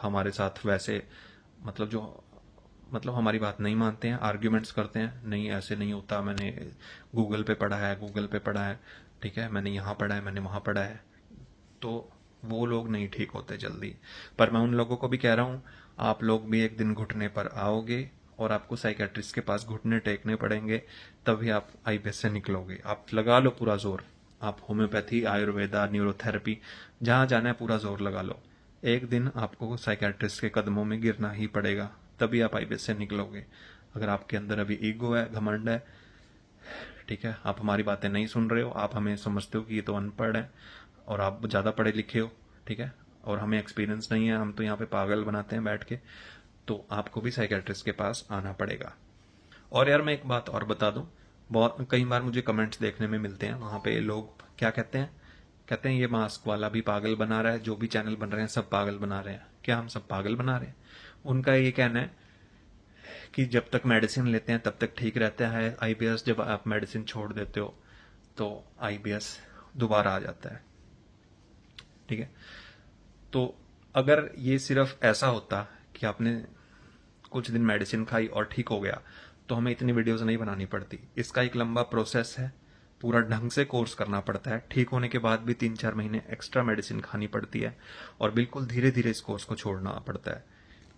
हमारे साथ वैसे मतलब जो मतलब हमारी बात नहीं मानते हैं, आर्ग्यूमेंट्स करते हैं, नहीं ऐसे नहीं होता, मैंने गूगल पे पढ़ा है, गूगल पे पढ़ा है, ठीक है, मैंने यहाँ पढ़ा है, मैंने वहाँ पढ़ा है, तो वो लोग नहीं ठीक होते जल्दी। पर मैं उन लोगों को भी कह रहा हूँ, आप लोग भी एक दिन घुटने पर आओगे और आपको साइकेट्रिस्ट के पास घुटने टेकने पड़ेंगे, तभी आप आईबीएस से निकलोगे। आप लगा लो पूरा जोर, आप होम्योपैथी, आयुर्वेदा, न्यूरोथेरेपी, जहाँ जाना है पूरा जोर लगा लो। एक दिन आपको साइकेट्रिस्ट के कदमों में गिरना ही पड़ेगा, तभी आप आईबीएस से निकलोगे। अगर आपके अंदर अभी ईगो है, घमंड है, ठीक है, आप हमारी बातें नहीं सुन रहे हो, आप हमें समझते हो कि ये तो अनपढ़ है और आप ज़्यादा पढ़े लिखे हो, ठीक है, और हमें एक्सपीरियंस नहीं है, हम तो यहाँ पे पागल बनाते हैं बैठ के, तो आपको भी साइकेट्रिस्ट के पास आना पड़ेगा। और यार मैं एक बात और बता दूं, बहुत कई बार मुझे कमेंट्स देखने में मिलते हैं, वहाँ पे लोग क्या कहते हैं, कहते हैं ये मास्क वाला भी पागल बना रहा है, जो भी चैनल बन रहे हैं सब पागल बना रहे हैं। क्या हम सब पागल बना रहे हैं? उनका ये कहना है कि जब तक मेडिसिन लेते हैं तब तक ठीक रहता है, आईबीएस जब आप मेडिसिन छोड़ देते हो तो आईबीएस दोबारा आ जाता है। ठीक है। तो अगर ये सिर्फ ऐसा होता कि आपने कुछ दिन मेडिसिन खाई और ठीक हो गया, तो हमें इतनी वीडियोस नहीं बनानी पड़ती। इसका एक लंबा प्रोसेस है, पूरा ढंग से कोर्स करना पड़ता है, ठीक होने के बाद भी 3-4 महीने एक्स्ट्रा मेडिसिन खानी पड़ती है, और बिल्कुल धीरे धीरे इस कोर्स को छोड़ना पड़ता है।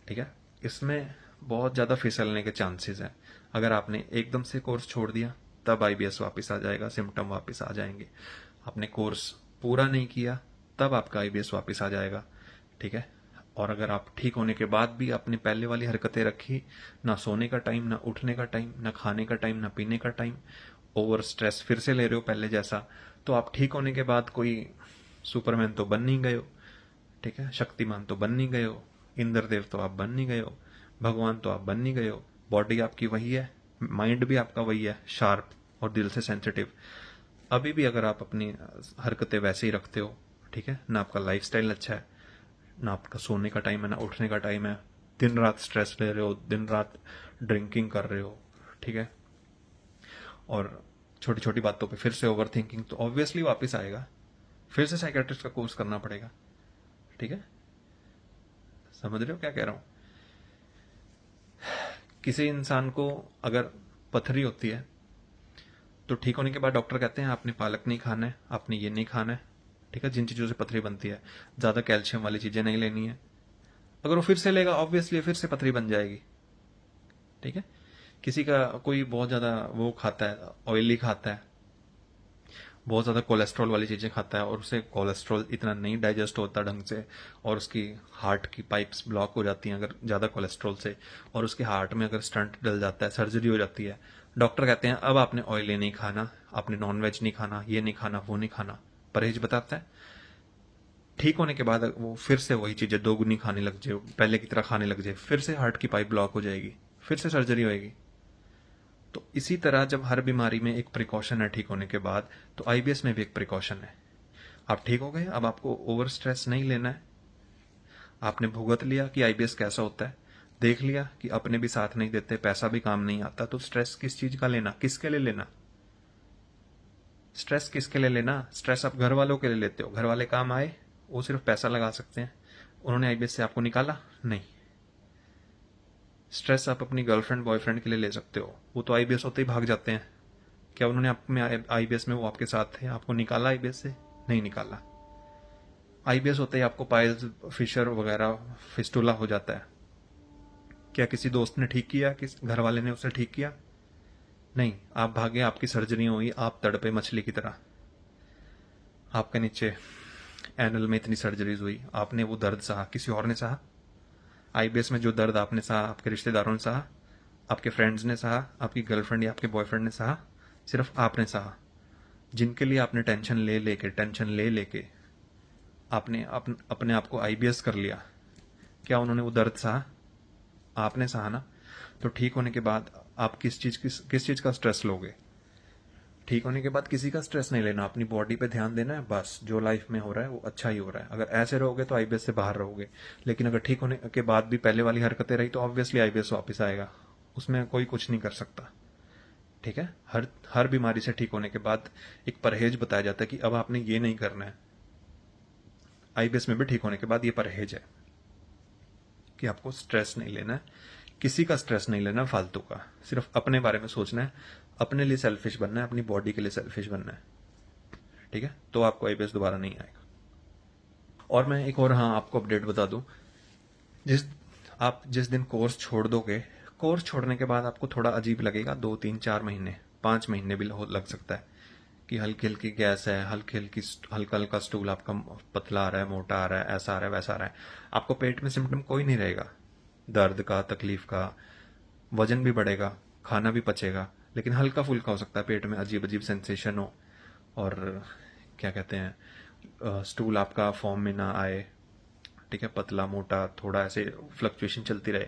ठीक है। इसमें बहुत ज़्यादा फिसलने के चांसेस हैं। अगर आपने एकदम से कोर्स छोड़ दिया तब आईबीएस वापस आ जाएगा, सिम्टम वापस आ जाएंगे। आपने कोर्स पूरा नहीं किया तब आपका आईबीएस वापस आ जाएगा। ठीक है। और अगर आप ठीक होने के बाद भी आपने पहले वाली हरकतें रखी, ना सोने का टाइम, ना उठने का टाइम, ना खाने का टाइम, ना पीने का टाइम, ओवर स्ट्रेस फिर से ले रहे हो पहले जैसा, तो आप ठीक होने के बाद कोई सुपरमैन तो बन नहीं गए हो, ठीक है, शक्तिमान तो बन नहीं गए हो, इंद्रदेव तो आप बन नहीं गए हो, भगवान तो आप बन नहीं गए हो। बॉडी आपकी वही है, माइंड भी आपका वही है, शार्प और दिल से सेंसिटिव। अभी भी अगर आप अपनी हरकतें वैसे ही रखते हो, ठीक है, ना आपका लाइफस्टाइल अच्छा है, ना आपका सोने का टाइम है, ना उठने का टाइम है, दिन रात स्ट्रेस ले रहे हो, दिन रात ड्रिंकिंग कर रहे हो, ठीक है, और छोटी छोटी बातों पे फिर से ओवर थिंकिंग, तो ऑब्वियसली वापस आएगा, फिर से साइकेट्रिस्ट का कोर्स करना पड़ेगा। ठीक है। समझ रहे हो क्या कह रहा हूं? किसी इंसान को अगर पथरी होती है तो ठीक होने के बाद डॉक्टर कहते हैं आपने पालक नहीं खाना है, आपने ये नहीं खाना है, ठीक है, जिन चीज़ों से पथरी बनती है, ज़्यादा कैल्शियम वाली चीज़ें नहीं लेनी है। अगर वो फिर से लेगा ऑब्वियसली फिर से पथरी बन जाएगी। ठीक है। किसी का कोई बहुत ज़्यादा वो खाता है, ऑयली खाता है, बहुत ज़्यादा कोलेस्ट्रॉल वाली चीज़ें खाता है और उसे कोलेस्ट्रॉल इतना नहीं डाइजेस्ट होता ढंग से, और उसकी हार्ट की पाइप्स ब्लॉक हो जाती हैं अगर ज़्यादा कोलेस्ट्रॉल से, और उसके हार्ट में अगर स्टंट डल जाता है, सर्जरी हो जाती है, डॉक्टर कहते हैं अब आपने ऑयली नहीं खाना, आपने नॉनवेज नहीं खाना, ये नहीं खाना, वो नहीं खाना, परहेज बताता है। ठीक होने के बाद वो फिर से वही चीज़ें दोगुनी खाने लग जाए, पहले की तरह खाने लग जाए, फिर से हार्ट की पाइप ब्लॉक हो जाएगी, फिर से सर्जरी होएगी। तो इसी तरह जब हर बीमारी में एक प्रिकॉशन है ठीक होने के बाद, तो आईबीएस में भी एक प्रिकॉशन है। आप ठीक हो गए, अब आपको ओवर स्ट्रेस नहीं लेना है। आपने भुगत लिया कि आईबीएस कैसा होता है, देख लिया कि अपने भी साथ नहीं देते, पैसा भी काम नहीं आता, तो स्ट्रेस किस चीज का लेना, किसके लिए लेना? स्ट्रेस किसके लिए लेना? स्ट्रेस आप घर वालों के लिए लेते हो, घर वाले काम आए, वो सिर्फ पैसा लगा सकते हैं, उन्होंने आईबीएस से आपको निकाला नहीं। स्ट्रेस आप अपनी गर्लफ्रेंड बॉयफ्रेंड के लिए ले सकते हो, वो तो आईबीएस होते ही भाग जाते हैं। क्या उन्होंने आप में आईबीएस में वो आपके साथ थे, आपको निकाला आईबीएस से? नहीं निकाला। आईबीएस होते ही आपको पाइल्स, फिशर वगैरह, फिस्टुला हो जाता है। क्या किसी दोस्त ने ठीक किया, किस घर वाले ने उसे ठीक किया? नहीं, आप भागे, आपकी सर्जरी हुई, आप तड़पे मछली की तरह, आपके नीचे एनल में इतनी सर्जरीज हुई, आपने वो दर्द सहा, किसी और ने सहा? आईबीएस में जो दर्द आपने सहा, आपके रिश्तेदारों ने सहा, आपके फ्रेंड्स ने सहा, आपकी गर्लफ्रेंड या आपके बॉयफ्रेंड ने सहा? सिर्फ आपने सहा। जिनके लिए आपने टेंशन ले लेके आपने अपने आप को आईबीएस कर लिया, क्या उन्होंने वो दर्द सहा? आपने सहा ना। तो ठीक होने के बाद आप किस चीज का स्ट्रेस लोगे? ठीक होने के बाद किसी का स्ट्रेस नहीं लेना, अपनी बॉडी पे ध्यान देना है, बस जो लाइफ में हो रहा है वो अच्छा ही हो रहा है। अगर ऐसे रहोगे तो आईबीएस से बाहर रहोगे, लेकिन अगर ठीक होने के बाद भी पहले वाली हरकतें रही तो ऑब्वियसली आईबीएस वापस आएगा, उसमें कोई कुछ नहीं कर सकता। ठीक है, हर बीमारी से ठीक होने के बाद एक परहेज बताया जाता है कि अब आपने ये नहीं करना है। आईबीएस में भी ठीक होने के बाद ये परहेज है कि आपको स्ट्रेस नहीं लेना है, किसी का स्ट्रेस नहीं लेना फालतू का, सिर्फ अपने बारे में सोचना है, अपने लिए सेल्फिश बनना है, अपनी बॉडी के लिए सेल्फिश बनना है। ठीक है, तो आपको आईबीएस दोबारा नहीं आएगा। और मैं एक और आपको अपडेट बता दूं, जिस दिन कोर्स छोड़ दोगे, कोर्स छोड़ने के बाद आपको थोड़ा अजीब लगेगा, 2 3 4 महीने 5 महीने भी लग सकता है कि हल्की हल्की गैस है, हल्का हल्का स्टूल आपका पतला आ रहा है, मोटा आ रहा है, ऐसा आ रहा है, वैसा आ रहा है। आपको पेट में सिम्टम कोई नहीं रहेगा, दर्द का, तकलीफ का, वजन भी बढ़ेगा, खाना भी पचेगा, लेकिन हल्का फुल्का हो सकता है, पेट में अजीब अजीब सेंसेशन हो, और क्या कहते हैं, स्टूल आपका फॉर्म में ना आए। ठीक है, पतला मोटा थोड़ा ऐसे फ्लक्चुएशन चलती रहे,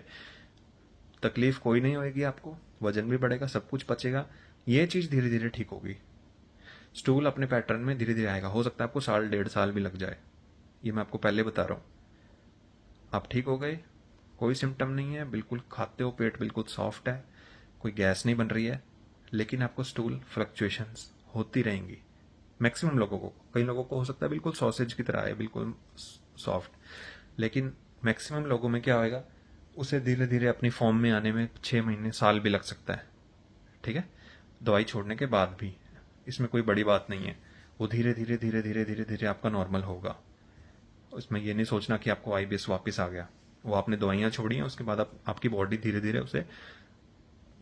तकलीफ कोई नहीं होगी आपको, वजन भी बढ़ेगा, सब कुछ पचेगा। ये चीज धीरे धीरे ठीक होगी, स्टूल अपने पैटर्न में धीरे धीरे आएगा। हो सकता है आपको 1.5 साल भी लग जाए, ये मैं आपको पहले बता रहा हूं। आप ठीक हो गए, कोई सिम्टम नहीं है, बिल्कुल खाते हो, पेट बिल्कुल सॉफ्ट है, कोई गैस नहीं बन रही है, लेकिन आपको स्टूल फ्लक्चुएशंस होती रहेंगी। मैक्सिमम लोगों को, कई लोगों को हो सकता है बिल्कुल सॉसेज की तरह है, बिल्कुल सॉफ्ट, लेकिन मैक्सिमम लोगों में क्या होएगा, उसे धीरे धीरे अपनी फॉर्म में आने में 6 महीने साल भी लग सकता है। ठीक है, दवाई छोड़ने के बाद भी, इसमें कोई बड़ी बात नहीं है, वो धीरे धीरे धीरे धीरे धीरे धीरे आपका नॉर्मल होगा। उसमें ये नहीं सोचना कि आपको आईबीएस वापस आ गया, वो आपने दवाइयां छोड़ी हैं, उसके बाद आपकी बॉडी धीरे धीरे उसे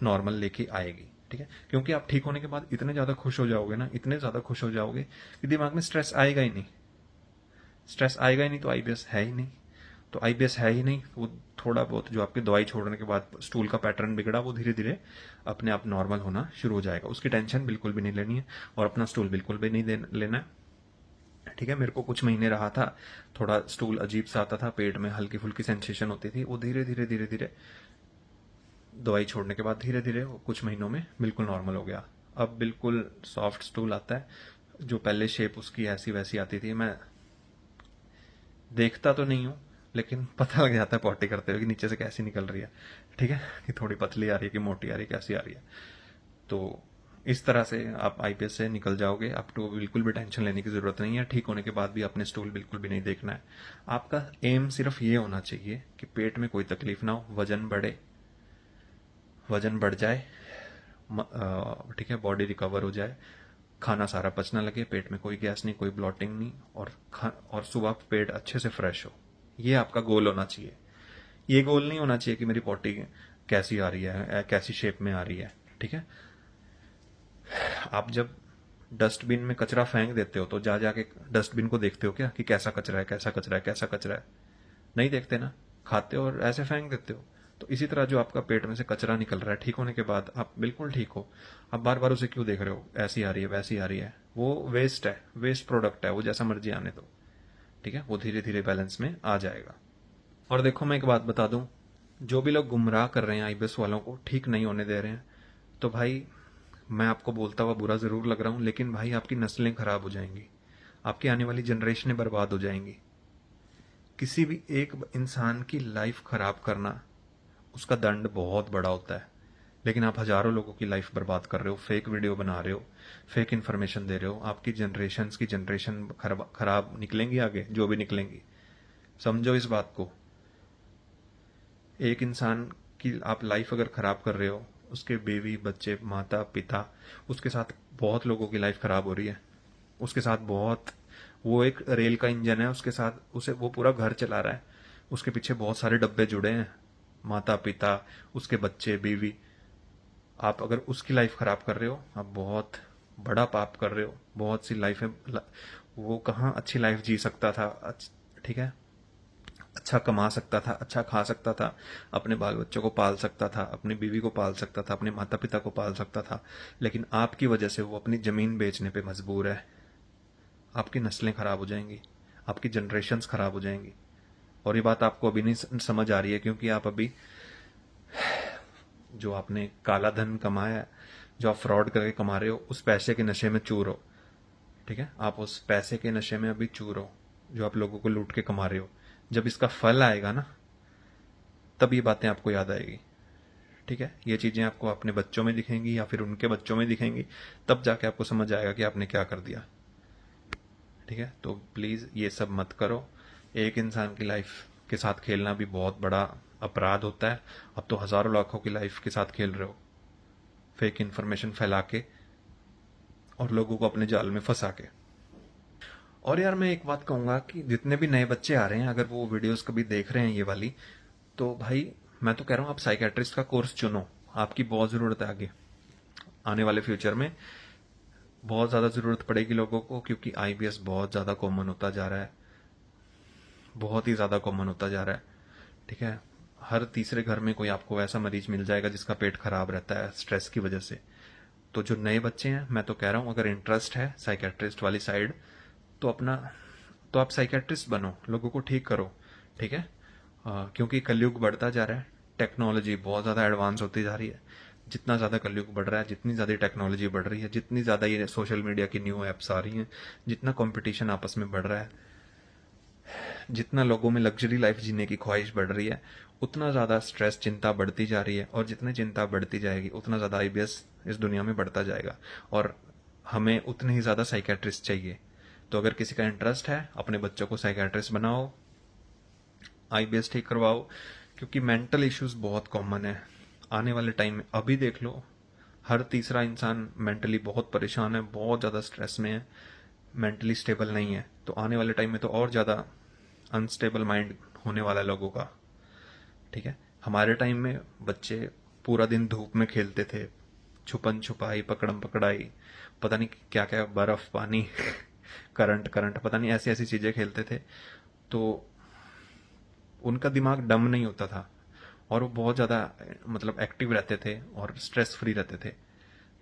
नॉर्मल लेके आएगी। ठीक है, क्योंकि आप ठीक होने के बाद इतने ज्यादा खुश हो जाओगे ना, इतने ज्यादा खुश हो जाओगे कि दिमाग में स्ट्रेस आएगा ही नहीं। स्ट्रेस आएगा ही नहीं तो आईबीएस है ही नहीं, तो आईबीएस है ही नहीं, वो थोड़ा बहुत जो आपकी दवाई छोड़ने के बाद स्टूल का पैटर्न बिगड़ा, वो धीरे धीरे अपने आप नॉर्मल होना शुरू हो जाएगा। उसकी टेंशन बिल्कुल भी नहीं लेनी है, और अपना स्टूल बिल्कुल भी नहीं लेना है। ठीक है, मेरे को कुछ महीने रहा था, थोड़ा स्टूल अजीब सा आता था, पेट में हल्की फुल्की सेंसेशन होती थी, वो धीरे धीरे धीरे धीरे दवाई छोड़ने के बाद धीरे धीरे कुछ महीनों में बिल्कुल नॉर्मल हो गया। अब बिल्कुल सॉफ्ट स्टूल आता है, जो पहले शेप उसकी ऐसी वैसी आती थी, मैं देखता तो नहीं हूँ, लेकिन पता लग जाता है पॉटी करते हुए कि नीचे से कैसी निकल रही है। ठीक है, कि थोड़ी पतली आ रही है कि मोटी आ रही है, कैसी आ रही है। तो इस तरह से आप आईपीएस से निकल जाओगे, आपको बिल्कुल भी टेंशन लेने की जरूरत नहीं है। ठीक होने के बाद भी अपने स्टूल बिल्कुल भी नहीं देखना है। आपका एम सिर्फ ये होना चाहिए कि पेट में कोई तकलीफ ना हो, वजन बढ़ जाए, ठीक है, बॉडी रिकवर हो जाए, खाना सारा पचना लगे, पेट में कोई गैस नहीं, कोई ब्लॉटिंग नहीं, और सुबह पेट अच्छे से फ्रेश हो। ये आपका गोल होना चाहिए। ये गोल नहीं होना चाहिए कि मेरी पॉटी कैसी आ रही है, कैसी शेप में आ रही है। ठीक है, आप जब डस्टबिन में कचरा फेंक देते हो तो जा जाके डस्टबिन को देखते हो क्या कि कैसा कचरा है, कैसा कचरा है, कैसा कचरा है? नहीं देखते ना, खाते हो और ऐसे फेंक देते हो। तो इसी तरह जो आपका पेट में से कचरा निकल रहा है, ठीक होने के बाद आप बिल्कुल ठीक हो, आप बार बार उसे क्यों देख रहे हो, ऐसी आ रही है वैसी आ रही है? वो वेस्ट है, वेस्ट प्रोडक्ट है, वो जैसा मर्जी आने दो, ठीक है? वो धीरे धीरे बैलेंस में आ जाएगा। और देखो मैं एक बात बता दूं, जो भी लोग गुमराह कर रहे हैं आईबीएस वालों को, ठीक नहीं होने दे रहे हैं, तो भाई मैं आपको बोलता हुआ बुरा जरूर लग रहा हूं, लेकिन भाई आपकी नस्लें खराब हो जाएंगी, आपकी आने वाली जनरेशनें बर्बाद हो जाएंगी। किसी भी एक इंसान की लाइफ खराब करना, उसका दंड बहुत बड़ा होता है, लेकिन आप हजारों लोगों की लाइफ बर्बाद कर रहे हो, फेक वीडियो बना रहे हो, फेक इन्फॉर्मेशन दे रहे हो, आपकी जनरेशन खराब निकलेंगी आगे, जो भी निकलेंगी। समझो इस बात को। एक इंसान की आप लाइफ अगर खराब कर रहे हो, उसके बीवी बच्चे माता पिता, उसके साथ बहुत लोगों की लाइफ खराब हो रही है, उसके साथ बहुत, वो एक रेल का इंजन है, उसके साथ उसे वो पूरा घर चला रहा है, उसके पीछे बहुत सारे डब्बे जुड़े हैं, माता पिता, उसके बच्चे बीवी। आप अगर उसकी लाइफ खराब कर रहे हो, आप बहुत बड़ा पाप कर रहे हो। बहुत सी लाइफ है, वो कहाँ अच्छी लाइफ जी सकता था, ठीक है, अच्छा कमा सकता था, अच्छा खा सकता था, अपने बाल बच्चों को पाल सकता था, अपनी बीवी को पाल सकता था, अपने माता पिता को पाल सकता था, लेकिन आपकी वजह से वो अपनी जमीन बेचने पे मजबूर है। आपकी नस्लें खराब हो जाएंगी, आपकी जनरेशन्स खराब हो जाएंगी। और ये बात आपको अभी नहीं समझ आ रही है, क्योंकि आप अभी जो आपने काला धन कमाया है, जो आप फ्रॉड करके कमा रहे हो, उस पैसे के नशे में चूर हो, ठीक है? आप उस पैसे के नशे में अभी चूर हो, जो आप लोगों को लूट के कमा रहे हो। जब इसका फल आएगा ना, तब ये बातें आपको याद आएगी, ठीक है? ये चीजें आपको अपने बच्चों में दिखेंगी या फिर उनके बच्चों में दिखेंगी, तब जाके आपको समझ आएगा कि आपने क्या कर दिया, ठीक है? तो प्लीज ये सब मत करो। एक इंसान की लाइफ के साथ खेलना भी बहुत बड़ा अपराध होता है। अब तो हजारों लाखों की लाइफ के साथ खेल रहे हो, फेक इंफॉर्मेशन फैला के और लोगों को अपने जाल में फंसा के। और यार मैं एक बात कहूंगा कि जितने भी नए बच्चे आ रहे हैं, अगर वो वीडियोस कभी देख रहे हैं ये वाली, तो भाई मैं तो कह रहा हूं आप साइकेट्रिस्ट का कोर्स चुनो। आपकी बहुत जरूरत है आगे आने वाले फ्यूचर में, बहुत ज्यादा जरूरत पड़ेगी लोगों को, क्योंकि आईबीएस बहुत ज्यादा कॉमन होता जा रहा है, बहुत ही ज्यादा कॉमन होता जा रहा है, ठीक है? हर तीसरे घर में कोई आपको ऐसा मरीज मिल जाएगा जिसका पेट खराब रहता है स्ट्रेस की वजह से। तो जो नए बच्चे हैं, मैं तो कह रहा हूं अगर इंटरेस्ट है साइकेट्रिस्ट वाली साइड, तो अपना, तो आप साइकेट्रिस्ट बनो, लोगों को ठीक करो, ठीक है? क्योंकि कलयुग बढ़ता जा रहा है, टेक्नोलॉजी बहुत ज्यादा एडवांस होती जा रही है। जितना ज्यादा कलयुग बढ़ रहा है, जितनी ज्यादा टेक्नोलॉजी बढ़ रही है, जितनी ज्यादा ये सोशल मीडिया की न्यू एप्स आ रही हैं, जितना कंपटीशन आपस में बढ़ रहा है, जितना लोगों में लग्जरी लाइफ जीने की ख्वाहिश बढ़ रही है, उतना ज्यादा स्ट्रेस, चिंता बढ़ती जा रही है। और जितनी चिंता बढ़ती जाएगी, उतना ज्यादा आईबीएस इस दुनिया में बढ़ता जाएगा, और हमें उतने ही ज्यादा साइकेट्रिस्ट चाहिए। तो अगर किसी का इंटरेस्ट है, अपने बच्चों को साइकेट्रिस्ट बनाओ, आईबीएस ठीक करवाओ, क्योंकि मेंटल इश्यूज बहुत कॉमन है आने वाले टाइम में। अभी देख लो, हर तीसरा इंसान मेंटली बहुत परेशान है, बहुत ज्यादा स्ट्रेस में है, मेंटली स्टेबल नहीं है। तो आने वाले टाइम में तो और ज्यादा अनस्टेबल माइंड होने वाला है लोगों का, ठीक है? हमारे टाइम में बच्चे पूरा दिन धूप में खेलते थे, छुपन छुपाई, पकड़म पकड़ाई, पता नहीं क्या क्या, बर्फ पानी करंट करंट, पता नहीं ऐसी ऐसी चीजें खेलते थे। तो उनका दिमाग डम नहीं होता था, और वो बहुत ज्यादा मतलब एक्टिव रहते थे और स्ट्रेस फ्री रहते थे,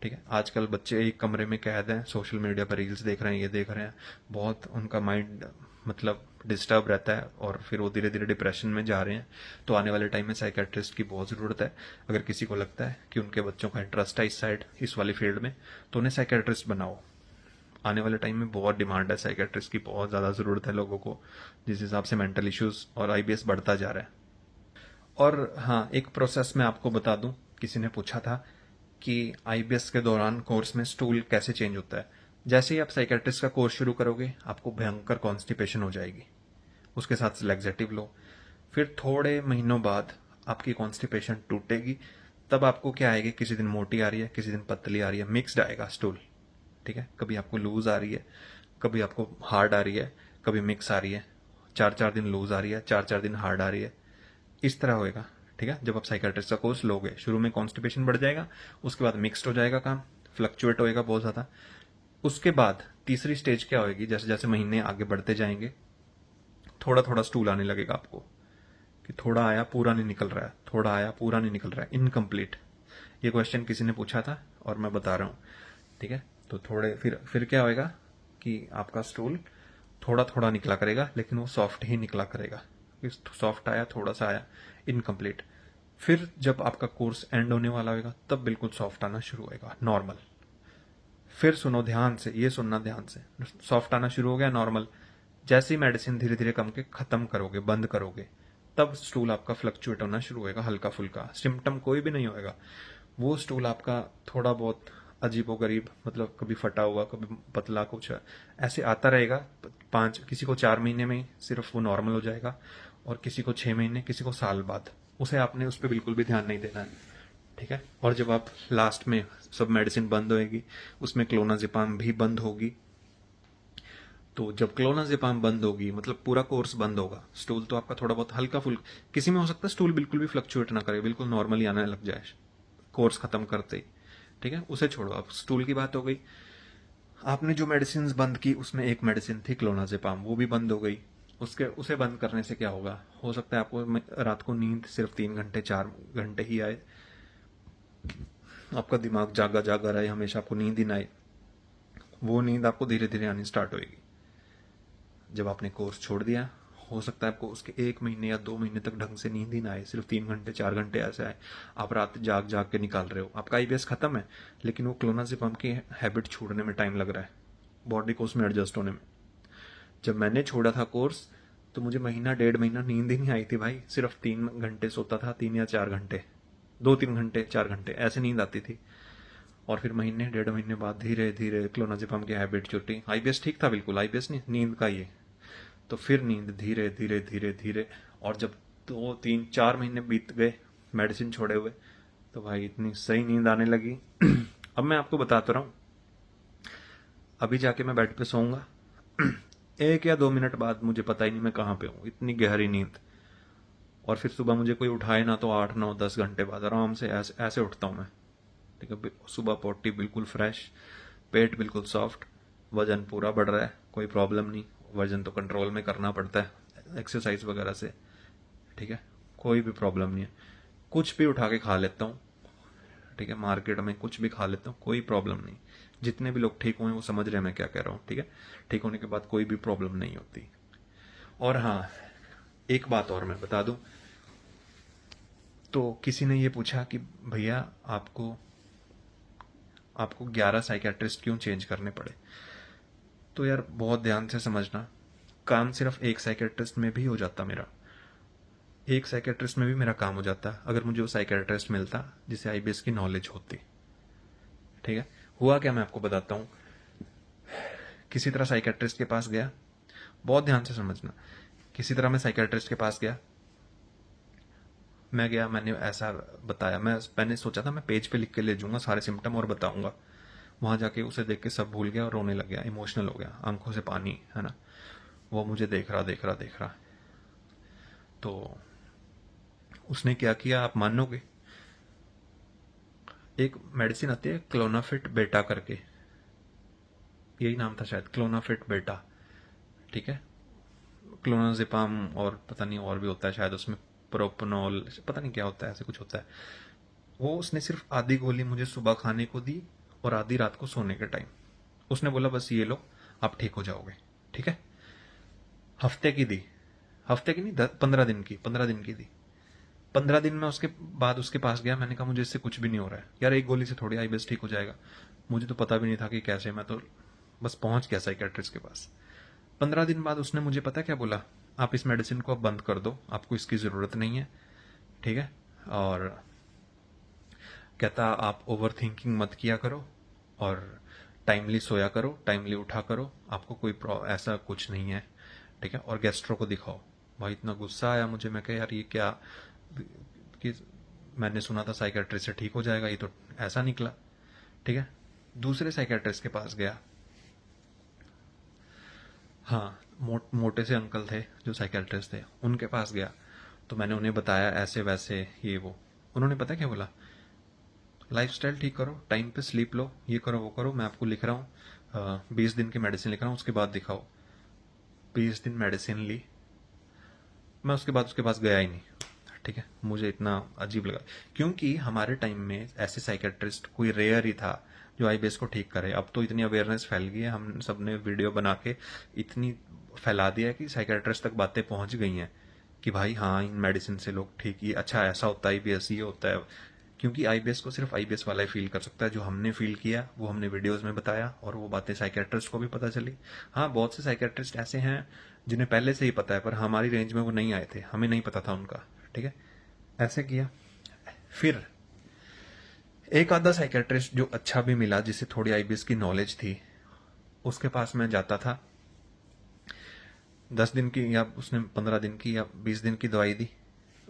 ठीक है? आजकल बच्चे एक कमरे में कैद हैं, सोशल मीडिया पर रील्स देख रहे हैं, ये देख रहे हैं, बहुत उनका माइंड मतलब डिस्टर्ब रहता है, और फिर वो धीरे धीरे डिप्रेशन में जा रहे हैं। तो आने वाले टाइम में साइकेट्रिस्ट की बहुत जरूरत है। अगर किसी को लगता है कि उनके बच्चों का इंटरेस्ट है इस साइड, इस वाली फील्ड में, तो उन्हें साइकेट्रिस्ट बनाओ। आने वाले टाइम में बहुत डिमांड है साइकेट्रिस्ट की, बहुत ज्यादा जरूरत है लोगों को, जिस हिसाब से मेंटल इश्यूज और आईबीएस बढ़ता जा रहा है। और हाँ, एक प्रोसेस मैं आपको बता दूं, किसी ने पूछा था कि आईबीएस के दौरान कोर्स में स्टूल कैसे चेंज होता है। जैसे ही आप साइकेट्रिस्ट का कोर्स शुरू करोगे, आपको भयंकर कॉन्स्टिपेशन हो जाएगी, उसके साथ लैक्सेटिव लो, फिर थोड़े महीनों बाद आपकी कॉन्स्टिपेशन टूटेगी। तब आपको क्या आएगी, किसी दिन मोटी आ रही है, किसी दिन पतली आ रही है, मिक्स्ड आएगा स्टूल, ठीक है? कभी आपको लूज आ रही है, कभी आपको हार्ड आ रही है, कभी मिक्स आ रही है, 4-4 दिन लूज आ रही है, 4-4 दिन हार्ड आ रही है, इस तरह होएगा, ठीक है? जब आप साइकेट्रिस्ट का कोर्स लोगे, शुरू में कॉन्स्टिपेशन बढ़ जाएगा, उसके बाद मिक्स्ड हो जाएगा काम, फ्लक्चुएट होएगा बहुत ज्यादा, उसके बाद तीसरी स्टेज क्या होगी, जैसे जैसे महीने आगे बढ़ते जाएंगे थोड़ा थोड़ा स्टूल आने लगेगा आपको, कि थोड़ा आया पूरा नहीं निकल रहा है, थोड़ा आया पूरा नहीं निकल रहा है, इनकम्प्लीट। ये क्वेश्चन किसी ने पूछा था और मैं बता रहा हूँ, ठीक है। तो थोड़े फिर क्या होएगा कि आपका स्टूल थोड़ा थोड़ा निकला करेगा, लेकिन वो सॉफ्ट ही निकला करेगा। सॉफ्ट आया, थोड़ा सा आया, इनकम्प्लीट। फिर जब आपका कोर्स एंड होने वाला होगा तब बिल्कुल सॉफ्ट आना शुरू होएगा, नॉर्मल। फिर सुनो ध्यान से, ये सुनना ध्यान से, सॉफ्ट आना शुरू हो गया, नॉर्मल। जैसे ही मेडिसिन धीरे धीरे कम के खत्म करोगे, बंद करोगे, तब स्टूल आपका फ्लक्चुएट होना शुरू होएगा, हल्का फुल्का, सिम्टम कोई भी नहीं होएगा। वो स्टूल आपका थोड़ा बहुत अजीबो गरीब, मतलब कभी फटा हुआ, कभी पतला, कुछ ऐसे आता रहेगा। किसी को 4 महीने में सिर्फ वो नॉर्मल हो जाएगा, और किसी को 6 महीने, किसी को साल बाद। उसे आपने उस पर बिल्कुल भी ध्यान नहीं देना है, ठीक है। और जब आप लास्ट में सब मेडिसिन बंद होएगी, उसमें क्लोनाजेपाम भी बंद होगी। तो जब क्लोनाजेपाम बंद होगी, मतलब पूरा कोर्स बंद होगा, स्टूल तो आपका थोड़ा बहुत हल्का फुल्का, किसी में हो सकता है स्टूल बिल्कुल भी फ्लक्चुएट ना करे, बिल्कुल नॉर्मली आने लग जाए कोर्स खत्म करते ही, ठीक है। उसे छोड़ो, अब स्टूल की बात हो गई। आपने जो मेडिसिन बंद की, उसमें एक मेडिसिन थी क्लोनाजेपाम, वो भी बंद हो गई। उसे बंद करने से क्या होगा, हो सकता है आपको रात को नींद सिर्फ 3 घंटे 4 घंटे ही आए, आपका दिमाग जागा जागा रहे, हमेशा आपको नींद ही ना आए। वो नींद आपको धीरे धीरे आनी स्टार्ट होगी। जब आपने कोर्स छोड़ दिया, हो सकता है आपको उसके 1 महीने या 2 महीने तक ढंग से नींद ही ना आए, सिर्फ 3 घंटे 4 घंटे ऐसे आए, आप रात जाग जाग के निकाल रहे हो। आपका आईबीएस खत्म है, लेकिन वो क्लोनाजेपाम की हैबिट छोड़ने में टाइम लग रहा है, बॉडी को उसमें एडजस्ट होने में। जब मैंने छोड़ा था कोर्स, तो मुझे महीना 1.5 महीना नींद ही नहीं आई थी भाई, सिर्फ 3 घंटे सोता था, 3 या 4 घंटे, 2-3 घंटे 4 घंटे ऐसे नींद आती थी। और फिर महीने 1.5 महीने बाद धीरे धीरे क्लोनाजेपाम की हैबिट छूटी। आईबीएस ठीक था बिल्कुल, आईबीएस नहीं, नींद का ये। तो फिर नींद धीरे धीरे धीरे धीरे, और जब 2-3-4 महीने बीत गए मेडिसिन छोड़े हुए, तो भाई इतनी सही नींद आने लगी। अब मैं आपको बताता रहा हूँ, अभी जाके मैं बेड पे सोऊंगा 1 या 2 मिनट बाद मुझे पता ही नहीं मैं कहाँ पे हूँ, इतनी गहरी नींद। और फिर सुबह मुझे कोई उठाए ना, तो 8-9-10 घंटे बाद आराम से ऐसे उठता हूँ मैं, ठीक है। सुबह पॉटी बिल्कुल फ्रेश, पेट बिल्कुल सॉफ्ट, वजन पूरा बढ़ रहा है, कोई प्रॉब्लम नहीं। वजन तो कंट्रोल में करना पड़ता है एक्सरसाइज वगैरह से, ठीक है, कोई भी प्रॉब्लम नहीं है। कुछ भी उठा के खा लेता हूँ, ठीक है, मार्केट में कुछ भी खा लेता हूँ, कोई प्रॉब्लम नहीं। जितने भी लोग ठीक हुए हैं वो समझ रहे हैं मैं क्या कह रहा हूँ, ठीक है। ठीक होने के बाद कोई भी प्रॉब्लम नहीं होती। और हाँ, एक बात और मैं बता दूं, तो किसी ने ये पूछा कि भैया आपको 11 साइकेट्रिस्ट क्यों चेंज करने पड़े। तो यार बहुत ध्यान से समझना, काम सिर्फ एक साइकेट्रिस्ट में भी हो जाता मेरा, एक साइकेट्रिस्ट में भी मेरा काम हो जाता अगर मुझे वो साइकेट्रिस्ट मिलता जिसे आईबीएस की नॉलेज होती, ठीक है। हुआ क्या मैं आपको बताता हूँ। किसी तरह साइकेट्रिस्ट के पास गया, बहुत ध्यान से समझना, किसी तरह मैं साइकेट्रिस्ट के पास गया, मैं गया, मैंने ऐसा बताया, मैंने सोचा था मैं पेज पे लिख के ले जाऊंगा सारे सिम्टम और बताऊंगा। वहां जाके उसे देख के सब भूल गया और रोने लग गया, इमोशनल हो गया, आंखों से पानी, है ना। वो मुझे देख रहा। तो उसने क्या किया आप मानोगे, एक मेडिसिन आती है क्लोनाफिट बेटा करके, यही नाम था शायद, क्लोनाफिट बेटा, ठीक है। क्लोनाजेपाम और पता नहीं और भी होता है शायद उसमें, प्रोपनॉल, पता नहीं क्या होता है, ऐसे कुछ होता है। वो उसने सिर्फ आधी गोली मुझे सुबह खाने को दी और आधी रात को सोने के टाइम। उसने बोला बस ये लो, आप ठीक हो जाओगे, ठीक है। हफ्ते की दी, हफ्ते की नहीं, 15 दिन की, 15 दिन की दी। 15 दिन में उसके बाद उसके पास गया, मैंने कहा मुझे इससे कुछ भी नहीं हो रहा है यार, एक गोली से थोड़ी आईबीएस ठीक हो जाएगा। मुझे तो पता भी नहीं था कि कैसे, मैं तो बस पहुंच गया साइकेट्रिस्ट के पास। 15 दिन बाद उसने मुझे पता क्या बोला, आप इस मेडिसिन को अब बंद कर दो, आपको इसकी जरूरत नहीं है, ठीक है। और कहता आप ओवर थिंकिंग मत किया करो, और टाइमली सोया करो, टाइमली उठा करो, आपको कोई ऐसा कुछ नहीं है, ठीक है। और गैस्ट्रो को दिखाओ। भाई इतना गुस्सा आया मुझे, मैं कहा यार ये क्या, कि मैंने सुना था साइकेट्रिस्ट से ठीक हो जाएगा, ये तो ऐसा निकला, ठीक है। दूसरे साइकेट्रिस्ट के पास गया, हाँ, मोटे से अंकल थे जो साइकेट्रिस्ट थे, उनके पास गया। तो मैंने उन्हें बताया ऐसे वैसे ये वो, उन्होंने पता क्या बोला, लाइफस्टाइल ठीक करो, टाइम पे स्लीप लो, ये करो वो करो, मैं आपको लिख रहा हूँ, 20 दिन की मेडिसिन लिख रहा हूँ, उसके बाद दिखाओ। 20 दिन मेडिसिन ली, मैं उसके बाद उसके पास गया ही नहीं। ठीक है, मुझे इतना अजीब लगा, क्योंकि हमारे टाइम में ऐसे साइकेट्रिस्ट कोई रेयर ही था जो आईबीएस को ठीक करे। अब तो इतनी अवेयरनेस फैल गई है, हम सब ने वीडियो बना के इतनी फैला दिया है कि साइकेट्रिस्ट तक बातें पहुंच गई हैं कि भाई हाँ, इन मेडिसिन से लोग ठीक, ये अच्छा ऐसा होता है, आईबीएस ये होता है। क्योंकि आईबीएस को सिर्फ आईबीएस वाला ही फील कर सकता है। जो हमने फील किया वो हमने वीडियोस में बताया, और वो बातें साइकेट्रिस्ट को भी पता चली। हाँ, बहुत से साइकेट्रिस्ट ऐसे हैं जिन्हें पहले से ही पता है, पर हमारी रेंज में वो नहीं आए थे, हमें नहीं पता था उनका। ठीक है, ऐसे किया। फिर एक आधा साइकेट्रिस्ट जो अच्छा भी मिला, जिसे थोड़ी आईबीएस की नॉलेज थी, उसके पास मैं जाता था। 10 दिन की या उसने 15 दिन की या 20 दिन की दवाई दी,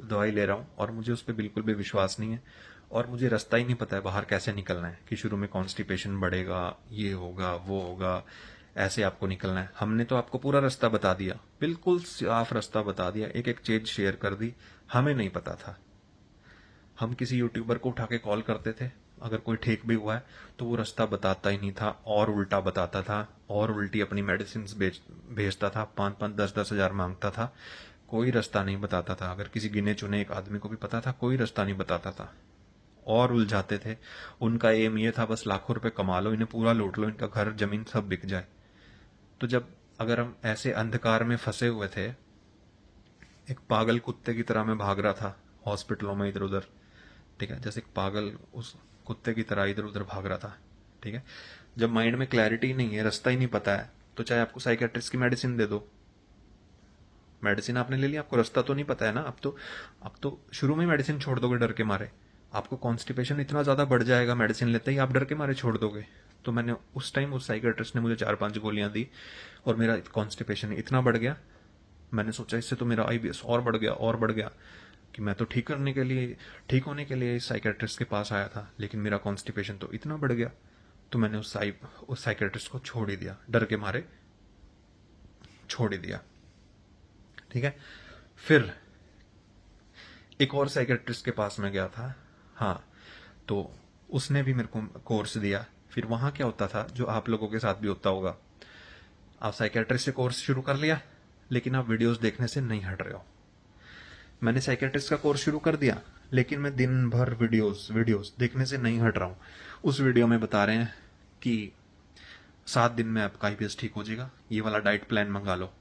दवाई ले रहा हूँ, और मुझे उस पर बिल्कुल भी विश्वास नहीं है, और मुझे रास्ता ही नहीं पता है बाहर कैसे निकलना है। कि शुरू में कॉन्स्टिपेशन बढ़ेगा, ये होगा वो होगा, ऐसे आपको निकलना है। हमने तो आपको पूरा रास्ता बता दिया, बिल्कुल साफ रास्ता बता दिया, एक एक चीज शेयर कर दी। हमें नहीं पता था। हम किसी यूट्यूबर को उठा के कॉल करते थे, अगर कोई ठीक भी हुआ है तो वो रास्ता बताता ही नहीं था, और उल्टा बताता था, और उल्टी अपनी मेडिसिन भेजता था, 5-5, 10-10 हजार मांगता था, कोई रास्ता नहीं बताता था। अगर किसी गिने चुने एक आदमी को भी पता था, कोई रास्ता नहीं बताता था, और उलझाते थे। उनका एम ये था बस लाखों रुपए कमा लो, इन्हें पूरा लूट लो, इनका घर जमीन सब बिक जाए। तो जब अगर हम ऐसे अंधकार में फंसे हुए थे, एक पागल कुत्ते की तरह मैं भाग रहा था हॉस्पिटलों में इधर उधर। ठीक है, जैसे एक पागल उस कुत्ते की तरह इधर उधर भाग रहा था। ठीक है, जब माइंड में क्लैरिटी नहीं है, रास्ता ही नहीं पता है, तो चाहे आपको साइकेट्रिस्ट की मेडिसिन दे दो, मेडिसिन आपने ले लिया, आपको रास्ता तो नहीं पता है ना। अब तो शुरू में मेडिसिन छोड़ दोगे डर के मारे, आपको कॉन्स्टिपेशन इतना ज्यादा बढ़ जाएगा मेडिसिन लेते ही, आप डर के मारे छोड़ दोगे। तो मैंने उस टाइम उस साइकेट्रिस्ट ने मुझे 4-5 गोलियां दी, और मेरा कॉन्स्टिपेशन इतना बढ़ गया, मैंने सोचा इससे तो मेरा आईबीएस और बढ़ गया और बढ़ गया, कि मैं तो ठीक होने के लिए इस साइकेट्रिस्ट के पास आया था, लेकिन मेरा कॉन्स्टिपेशन तो इतना बढ़ गया। तो मैंने उस साइकेट्रिस्ट को छोड़ ही दिया, डर के मारे छोड़ ही दिया। ठीक है, फिर एक और साइकेट्रिस्ट के पास में गया था। हाँ, तो उसने भी मेरे को कोर्स दिया। फिर वहां क्या होता था, जो आप लोगों के साथ भी होता होगा, आप साइकेट्रिस्ट से कोर्स शुरू कर लिया, लेकिन आप वीडियोस देखने से नहीं हट रहे हो। मैंने साइकेट्रिस्ट का कोर्स शुरू कर दिया, लेकिन मैं दिन भर वीडियोस देखने से नहीं हट रहा हूं। उस वीडियो में बता रहे हैं कि 7 दिन में आपका आईबीएस ठीक हो जाएगा, ये वाला डाइट प्लान मंगा लो।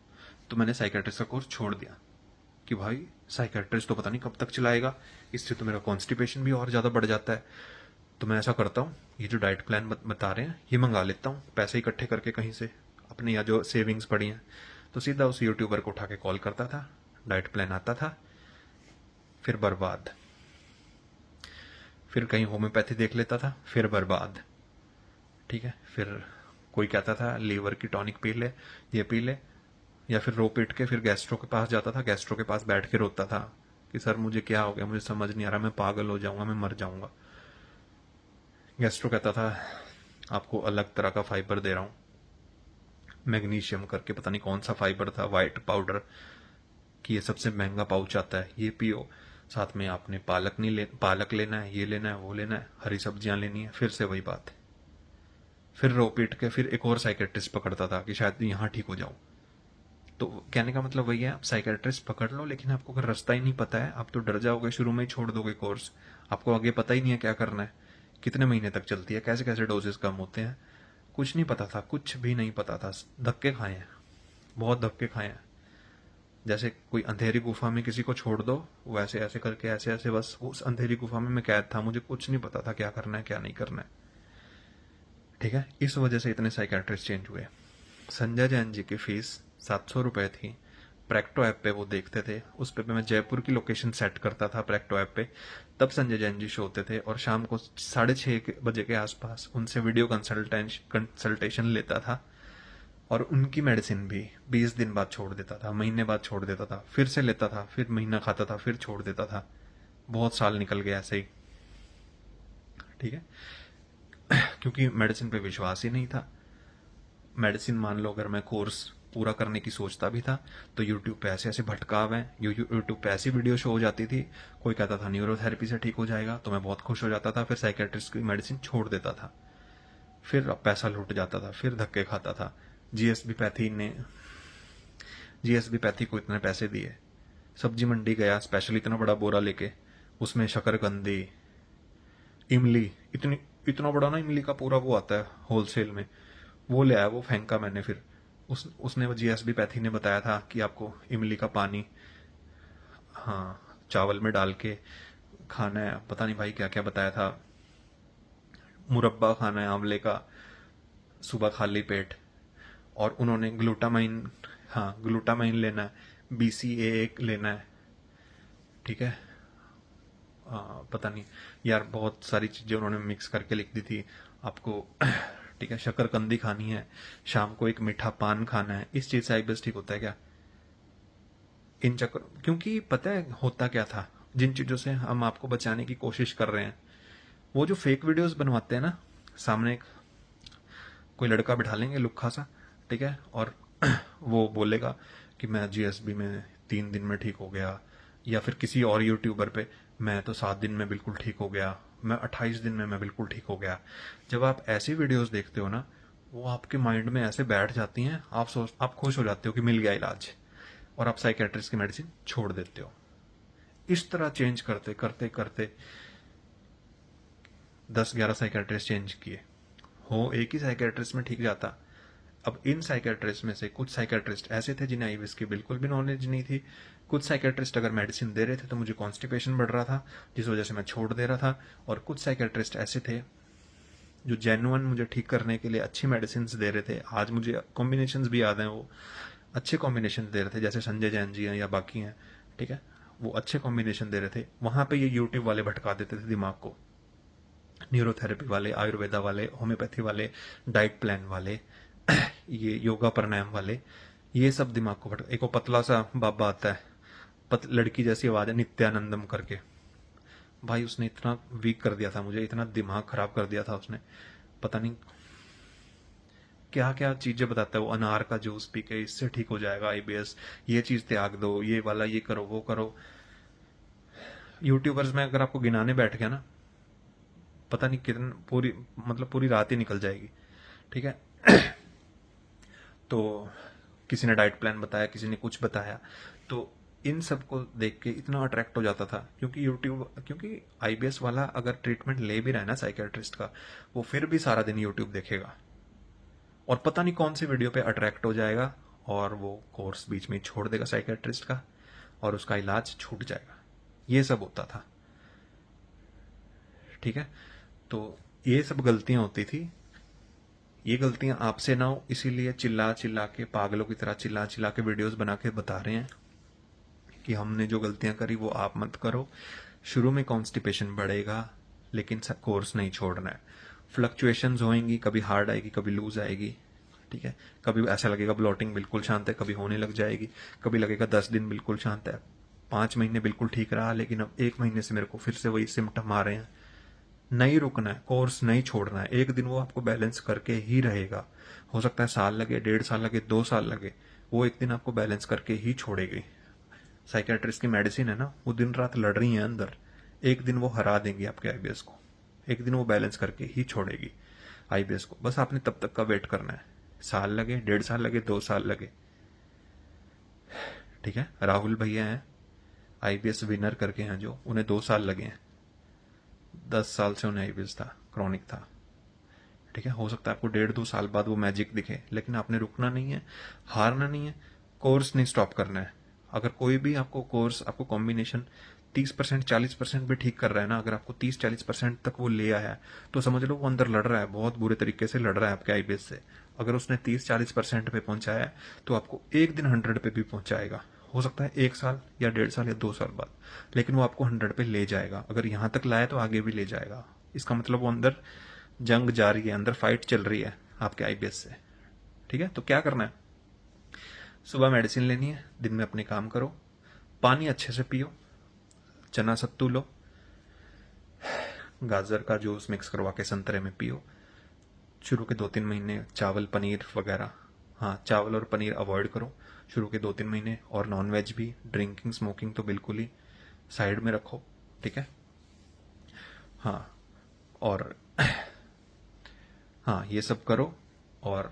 तो मैंने साइकेट्रिस्ट का कोर्स छोड़ दिया कि भाई साइकेट्रिस्ट तो पता नहीं कब तक चलाएगा, इससे तो मेरा कॉन्स्टिपेशन भी और ज्यादा बढ़ जाता है। तो मैं ऐसा करता हूँ, ये जो डाइट प्लान बता रहे हैं ये मंगा लेता हूँ, पैसे इकट्ठे करके कहीं से अपने, या जो सेविंग्स पड़ी हैं। तो सीधा उस यूट्यूबर को उठा के कॉल करता था, डाइट प्लान आता था, फिर बर्बाद। फिर कहीं होम्योपैथी देख लेता था, फिर बर्बाद। ठीक है, फिर कोई कहता था लीवर की टॉनिक पी ले, ये पी ले, या फिर रो पीट के फिर गैस्ट्रो के पास जाता था, गैस्ट्रो के पास बैठ के रोता था कि सर मुझे क्या हो गया, मुझे समझ नहीं आ रहा, मैं पागल हो जाऊंगा, मैं मर जाऊंगा। गैस्ट्रो कहता था आपको अलग तरह का फाइबर दे रहा हूं, मैग्नीशियम करके, पता नहीं कौन सा फाइबर था, व्हाइट पाउडर, कि ये सबसे महंगा पाउच आता है, ये पियो, साथ में आपने पालक लेना है, ये लेना है, वो लेना है, हरी सब्जियां लेनी है। फिर से वही बात, फिर रो पीट के फिर एक और साइकेट्रिस्ट पकड़ता था कि शायद यहां ठीक हो जाऊं। तो कहने का मतलब वही है, आप साइकेट्रिस्ट पकड़ लो, लेकिन आपको अगर रास्ता ही नहीं पता है, आप तो डर जाओगे, शुरू में ही छोड़ दोगे कोर्स। आपको आगे पता ही नहीं है क्या करना है, कितने महीने तक चलती है, कैसे कैसे डोजेस कम होते हैं, कुछ नहीं पता था, कुछ भी नहीं पता था। धक्के खाए हैं, बहुत धक्के खाए हैं। जैसे कोई अंधेरी गुफा में किसी को छोड़ दो, वो ऐसे ऐसे करके ऐसे ऐसे, बस उस अंधेरी गुफा में मैं कैद था, मुझे कुछ नहीं पता था क्या करना है क्या नहीं करना है। ठीक है, इस वजह से इतने साइकेट्रिस्ट चेंज हुए। संजय जैन जी की फीस 700 रुपए थी। प्रैक्टो ऐप पे वो देखते थे, उस पे मैं जयपुर की लोकेशन सेट करता था प्रैक्टो ऐप पे, तब संजय जैन जी शो होते थे, और शाम को 6:30 बजे के आसपास उनसे वीडियो कंसल्टेशन लेता था। और उनकी मेडिसिन भी 20 दिन बाद छोड़ देता था, महीने बाद छोड़ देता था, फिर से लेता था, फिर महीना खाता था, फिर छोड़ देता था। बहुत साल निकल गए ऐसे ही। ठीक है, क्योंकि मेडिसिन पे विश्वास ही नहीं था। मेडिसिन मान लो अगर मैं कोर्स पूरा करने की सोचता भी था, तो यूट्यूब पे ऐसे ऐसे भटकाव हैं, यूट्यूब पे ऐसी वीडियो शो हो जाती थी, कोई कहता था न्यूरोथेरेपी से ठीक हो जाएगा, तो मैं बहुत खुश हो जाता था, फिर साइकेट्रिस्ट की मेडिसिन छोड़ देता था। फिर पैसा लूट जाता था, फिर धक्के खाता था। जीएसबी पैथी को इतने पैसे दिए, सब्जी मंडी गया स्पेशल इतना बड़ा बोरा लेके, उसमें शकरकंदी, इमली, इतना बड़ा ना इमली का पूरा वो आता है होलसेल में, वो ले आया, वो फेंका मैंने। फिर उसने वो जीएसबी पैथी ने बताया था कि आपको इमली का पानी, हाँ, चावल में डाल के खाना है, पता नहीं भाई क्या क्या बताया था, मुरब्बा खाना है आंवले का सुबह खाली पेट, और उन्होंने ग्लूटामाइन, हाँ ग्लूटामाइन लेना है, BCAA लेना है, ठीक है। पता नहीं यार, बहुत सारी चीज़ें उन्होंने मिक्स करके लिख दी थी आपको। ठीक है, शकरकंदी खानी है, शाम को एक मीठा पान खाना है, इस चीज़ से आईबीएस ठीक होता है क्या? इन चक्कर, क्योंकि पता है होता क्या था, जिन चीज़ों से हम आपको बचाने की कोशिश कर रहे हैं, वो जो फेक वीडियोस बनवाते हैं ना, सामने एक कोई लड़का बिठा लेंगे लुक्खा सा, ठीक है, और वो बोलेगा कि मैं जीएसबी में 3 दिन में ठीक हो गया, या फिर किसी और यूट्यूबर पे मैं तो 7 दिन में बिल्कुल ठीक हो गया, मैं 28 दिन में मैं बिल्कुल ठीक हो गया। जब आप ऐसी वीडियोस देखते हो ना, वो आपके माइंड में ऐसे बैठ जाती हैं, आप खुश हो जाते हो कि मिल गया इलाज, और आप साइकेट्रिस्ट की मेडिसिन छोड़ देते हो। इस तरह चेंज करते करते करते 10-11 साइकेट्रिस्ट चेंज किए, हो एक ही साइकेट्रिस्ट में ठीक जाता। अब इन साइकेट्रिस्ट में से कुछ साइकेट्रिस्ट ऐसे थे जिन्हें आईबीएस की बिल्कुल भी नॉलेज नहीं थी, कुछ साइकेट्रिस्ट अगर मेडिसिन दे रहे थे तो मुझे कॉन्स्टिपेशन बढ़ रहा था जिस वजह से मैं छोड़ दे रहा था, और कुछ साइकेट्रिस्ट ऐसे थे जो जेन्युइन मुझे ठीक करने के लिए अच्छी मेडिसिन दे रहे थे। आज मुझे कॉम्बिनेशन भी याद हैं, वो अच्छे कॉम्बिनेशन दे रहे थे, जैसे संजय जैन जी हैं या बाकी हैं, ठीक है, वो अच्छे कॉम्बिनेशन दे रहे थे। वहां पे ये यूट्यूब वाले भटका देते थे दिमाग को, न्यूरोथेरेपी वाले, आयुर्वेदा वाले, होम्योपैथी वाले, डाइट प्लान वाले, ये योगा प्राणायाम वाले, ये सब दिमाग को भटका। एक वो पतला सा बाबा आता है, लड़की जैसी आवाज है, नित्यानंदम करके, भाई उसने इतना वीक कर दिया था मुझे, इतना दिमाग खराब कर दिया था उसने, पता नहीं क्या क्या चीजें बताता है वो, अनार का जूस पी के इससे ठीक हो जाएगा आईबीएस, ये चीज त्याग दो, ये वाला ये करो वो करो। यूट्यूबर्स में अगर आपको गिनाने बैठ गया ना, पता नहीं कितने, पूरी मतलब पूरी रात ही निकल जाएगी, ठीक है। तो किसी ने डाइट प्लान बताया, किसी ने कुछ बताया, तो इन सब को देख के इतना अट्रैक्ट हो जाता था, क्योंकि आईबीएस वाला अगर ट्रीटमेंट ले भी रहा है ना साइकेट्रिस्ट का, वो फिर भी सारा दिन यूट्यूब देखेगा और पता नहीं कौन सी वीडियो पे अट्रैक्ट हो जाएगा, और वो कोर्स बीच में छोड़ देगा साइकेट्रिस्ट का, और उसका इलाज छूट जाएगा। ये सब होता था, ठीक है। तो ये सब गलतियां होती थी, ये गलतियां आपसे ना हो, इसीलिए चिल्ला चिल्ला के, पागलों की तरह चिल्ला चिल्ला के वीडियोस बना के बता रहे हैं कि हमने जो गलतियां करी वो आप मत करो। शुरू में कॉन्स्टिपेशन बढ़ेगा, लेकिन कोर्स नहीं छोड़ना है। फ्लक्चुएशंस होंगी, कभी हार्ड आएगी, कभी लूज आएगी, ठीक है। कभी ऐसा लगेगा ब्लॉटिंग बिल्कुल शांत है, कभी होने लग जाएगी, कभी लगेगा 10 दिन बिल्कुल शांत है, 5 महीने बिल्कुल ठीक रहा, लेकिन अब 1 महीने से मेरे को फिर से वही सिम्टम आ रहे हैं। नहीं रुकना है, कोर्स नहीं छोड़ना है, एक दिन वो आपको बैलेंस करके ही रहेगा। हो सकता है साल लगे, 1.5 साल लगे, 2 साल लगे, वो एक दिन आपको बैलेंस करके ही छोड़ेगी। साइकेट्रिस्ट की मेडिसिन है ना, वो दिन रात लड़ रही है अंदर, एक दिन वो हरा देंगी आपके आईबीएस को, एक दिन वो बैलेंस करके ही छोड़ेगी आईबीएस को। बस आपने तब तक का वेट करना है, साल लगे, 1.5 साल लगे, 2 साल लगे, ठीक है। राहुल भैया हैं आईबीएस विनर करके हैं, जो उन्हें 2 साल लगे हैं, 10 साल से उन्हें आईबीएस था, क्रॉनिक था, ठीक है। हो सकता है आपको 1.5-2 साल बाद वो मैजिक दिखे, लेकिन आपने रुकना नहीं है, हारना नहीं है, कोर्स नहीं स्टॉप करना है। अगर कोई भी आपको कोर्स, आपको कॉम्बिनेशन 30% 40% भी ठीक कर रहा है ना, अगर आपको 30-40% तक वो ले आया है, तो समझ लो वो अंदर लड़ रहा है, बहुत बुरे तरीके से लड़ रहा है आपके आईबीएस से। अगर उसने 30-40% पे पहुंचाया है, तो आपको एक दिन 100 पे भी पहुंचाएगा। हो सकता है 1 साल या 1.5 साल या 2 साल बाद, लेकिन वो आपको 100 पे ले जाएगा। अगर यहां तक लाया तो आगे भी ले जाएगा। इसका मतलब वो अंदर जंग जारी है, अंदर फाइट चल रही है आपके आईबीएस से, ठीक है। तो क्या करना है, सुबह मेडिसिन लेनी है, दिन में अपने काम करो, पानी अच्छे से पियो, चना सत्तू लो, गाजर का जूस मिक्स करवा के संतरे में पियो। शुरू के 2-3 महीने चावल पनीर वगैरह, हाँ चावल और पनीर अवॉइड करो शुरू के 2-3 महीने, और नॉनवेज भी, ड्रिंकिंग स्मोकिंग तो बिल्कुल ही साइड में रखो, ठीक है। हाँ, और हाँ हाँ, ये सब करो और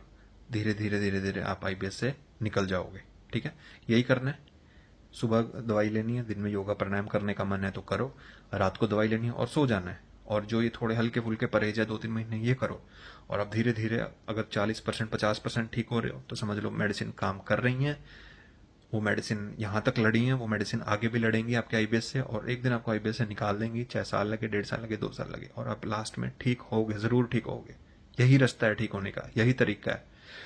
धीरे धीरे धीरे धीरे आप आईबीएस से निकल जाओगे। ठीक है, यही करना है। सुबह दवाई लेनी है, दिन में योगा प्राणायाम करने का मन है तो करो, रात को दवाई लेनी है और सो जाना है। और जो ये थोड़े हल्के फुल्के परहेज है 2-3 महीने ये करो, और अब धीरे धीरे अगर 40% 50% ठीक हो रहे हो तो समझ लो मेडिसिन काम कर रही है। वो मेडिसिन यहाँ तक लड़ी है, वो मेडिसिन आगे भी लड़ेंगी आपके आईबीएस से, और एक दिन आपको आईबीएस से निकाल देंगी, चाहे साल लगे, 1.5 साल लगे, 2 साल लगे, और आप लास्ट में ठीक होगे, जरूर ठीक होगे। यही रास्ता है ठीक होने का, यही तरीका है।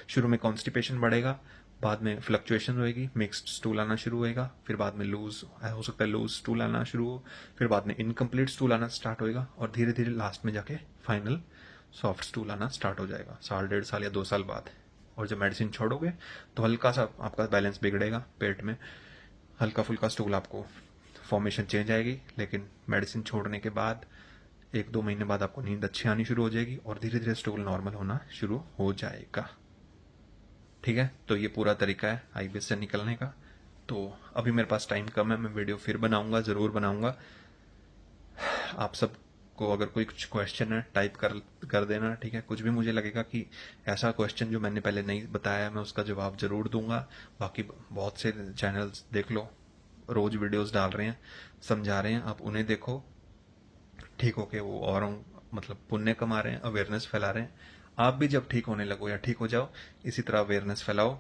शुरू में कॉन्स्टिपेशन बढ़ेगा, बाद में फ्लक्चुएशन होएगी, मिक्स्ड स्टूल आना शुरू होएगा, फिर बाद में लूज हो सकता है, लूज स्टूल आना शुरू हो, फिर बाद में इनकम्प्लीट स्टूल आना स्टार्ट होएगा, और धीरे धीरे लास्ट में जाके फाइनल सॉफ्ट स्टूल आना स्टार्ट हो जाएगा साल, 1.5 साल या 2 साल बाद। और जब मेडिसिन छोड़ोगे तो हल्का सा आपका बैलेंस बिगड़ेगा, पेट में हल्का फुल्का स्टूल, आपको फॉर्मेशन चेंज आएगी, लेकिन मेडिसिन छोड़ने के बाद 1-2 महीने बाद आपको नींद अच्छी आनी शुरू हो जाएगी और धीरे धीरे स्टूल नॉर्मल होना शुरू हो जाएगा। ठीक है, तो ये पूरा तरीका है आईबीएस से निकलने का। तो अभी मेरे पास टाइम कम है, मैं वीडियो फिर बनाऊंगा, जरूर बनाऊंगा। आप सबको अगर कोई कुछ क्वेश्चन है टाइप कर देना। ठीक है, कुछ भी मुझे लगेगा कि ऐसा क्वेश्चन जो मैंने पहले नहीं बताया, मैं उसका जवाब जरूर दूंगा। बाकी बहुत से चैनल्स देख लो, रोज वीडियोस डाल रहे हैं, समझा रहे हैं, आप उन्हें देखो। ठीक होके वो औरों मतलब पुण्य कमा रहे हैं, अवेयरनेस फैला रहे हैं। आप भी जब ठीक होने लगो या ठीक हो जाओ, इसी तरह अवेयरनेस फैलाओ।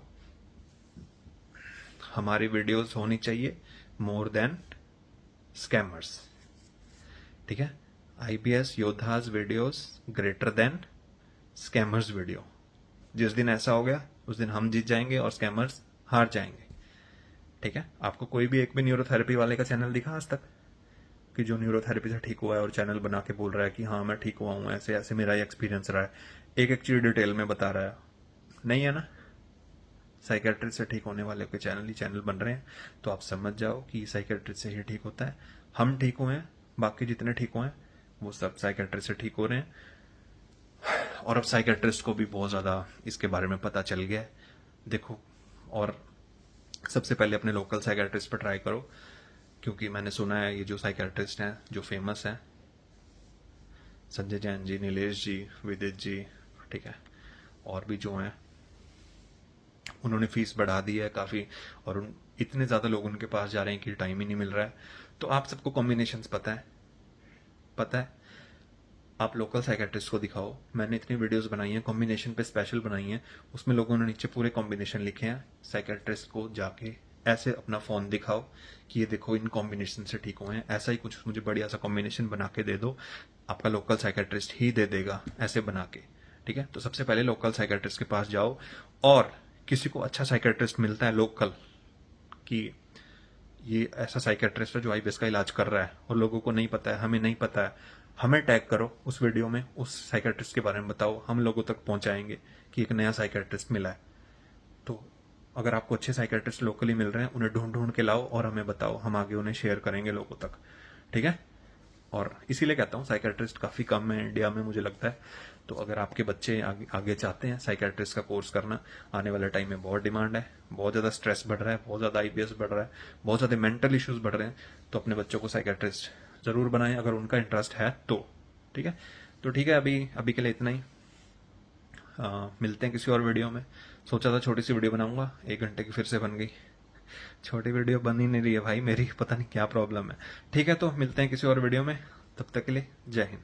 हमारी वीडियोस होनी चाहिए मोर देन स्कैमर्स। ठीक है, आईबीएस योद्धाज videos greater than scammers video. जिस दिन ऐसा हो गया उस दिन हम जीत जाएंगे और स्कैमर्स हार जाएंगे। ठीक है, आपको कोई भी एक भी न्यूरोथेरेपी वाले का चैनल दिखा आज तक कि जो न्यूरोथेरेपी से ठीक हुआ है और चैनल बना के बोल रहा है कि हाँ मैं ठीक हुआ हूँ, ऐसे ऐसे मेरा एक्सपीरियंस रहा है, एक एक चीज डिटेल में बता रहा है? नहीं है ना। साइकेट्रिस्ट से ठीक होने वाले के चैनल ही चैनल बन रहे हैं, तो आप समझ जाओ कि साइकेट्रिस्ट से ही ठीक होता है। हम ठीक हुए हैं, बाकी जितने ठीक हुए हैं वो सब साइकेट्रिस्ट से ठीक हो रहे हैं। और अब साइकेट्रिस्ट को भी बहुत ज्यादा इसके बारे में पता चल गया है। देखो, और सबसे पहले अपने लोकल साइकेट्रिस्ट पर ट्राई करो, क्योंकि मैंने सुना है ये जो साइकेट्रिस्ट हैं जो फेमस हैं, संजय जैन जी, नीलेश जी, विदित जी, ठीक है, और भी जो हैं, उन्होंने फीस बढ़ा दी है काफी, और इतने ज्यादा लोग उनके पास जा रहे हैं कि टाइम ही नहीं मिल रहा है। तो आप सबको कॉम्बिनेशंस पता है, आप लोकल साइकेट्रिस्ट को दिखाओ। मैंने इतनी वीडियोस बनाई हैं, कॉम्बिनेशन पे स्पेशल बनाई हैं, उसमें लोगों ने नीचे पूरे कॉम्बिनेशन लिखे हैं। साइकेट्रिस्ट को जाके ऐसे अपना फोन दिखाओ कि ये देखो इन कॉम्बिनेशन से ठीक हुए हैं, ऐसा ही कुछ मुझे बढ़िया सा कॉम्बिनेशन बना के दे दो, आपका लोकल साइकेट्रिस्ट ही दे देगा ऐसे बना के। ठीक है, तो सबसे पहले लोकल साइकेट्रिस्ट के पास जाओ, और किसी को अच्छा साइकेट्रिस्ट मिलता है लोकल कि ये ऐसा साइकेट्रिस्ट है जो आईबीएस का इलाज कर रहा है और लोगों को नहीं पता है, हमें नहीं पता है, हमें टैग करो उस वीडियो में, उस साइकेट्रिस्ट के बारे में बताओ, हम लोगों तक पहुंचाएंगे कि एक नया साइकेट्रिस्ट मिला है। तो अगर आपको अच्छे साइकेट्रिस्ट लोकली मिल रहे हैं, उन्हें ढूंढ ढूंढ के लाओ और हमें बताओ, हम आगे उन्हें शेयर करेंगे लोगों तक। ठीक है, और इसीलिए कहता हूँ साइकेट्रिस्ट काफी कम है इंडिया में, मुझे लगता है। तो अगर आपके बच्चे आगे चाहते हैं साइकेट्रिस्ट का कोर्स करना, आने वाले टाइम में बहुत डिमांड है, बहुत ज्यादा स्ट्रेस बढ़ रहा है, बहुत ज्यादा आईबीएस बढ़ रहा है, बहुत ज्यादा मेंटल इश्यूज बढ़ रहे हैं, तो अपने बच्चों को साइकेट्रिस्ट जरूर बनाएं अगर उनका इंटरेस्ट है तो। ठीक है, तो ठीक है, अभी के लिए इतना ही। मिलते हैं किसी और वीडियो में। सोचा था छोटी सी वीडियो बनाऊंगा, 1 घंटे की फिर से बन गई। छोटी वीडियो बन ही नहीं रही है भाई मेरी, पता नहीं क्या प्रॉब्लम है। ठीक है, तो मिलते हैं किसी और वीडियो में, तब तक के लिए जय हिंद।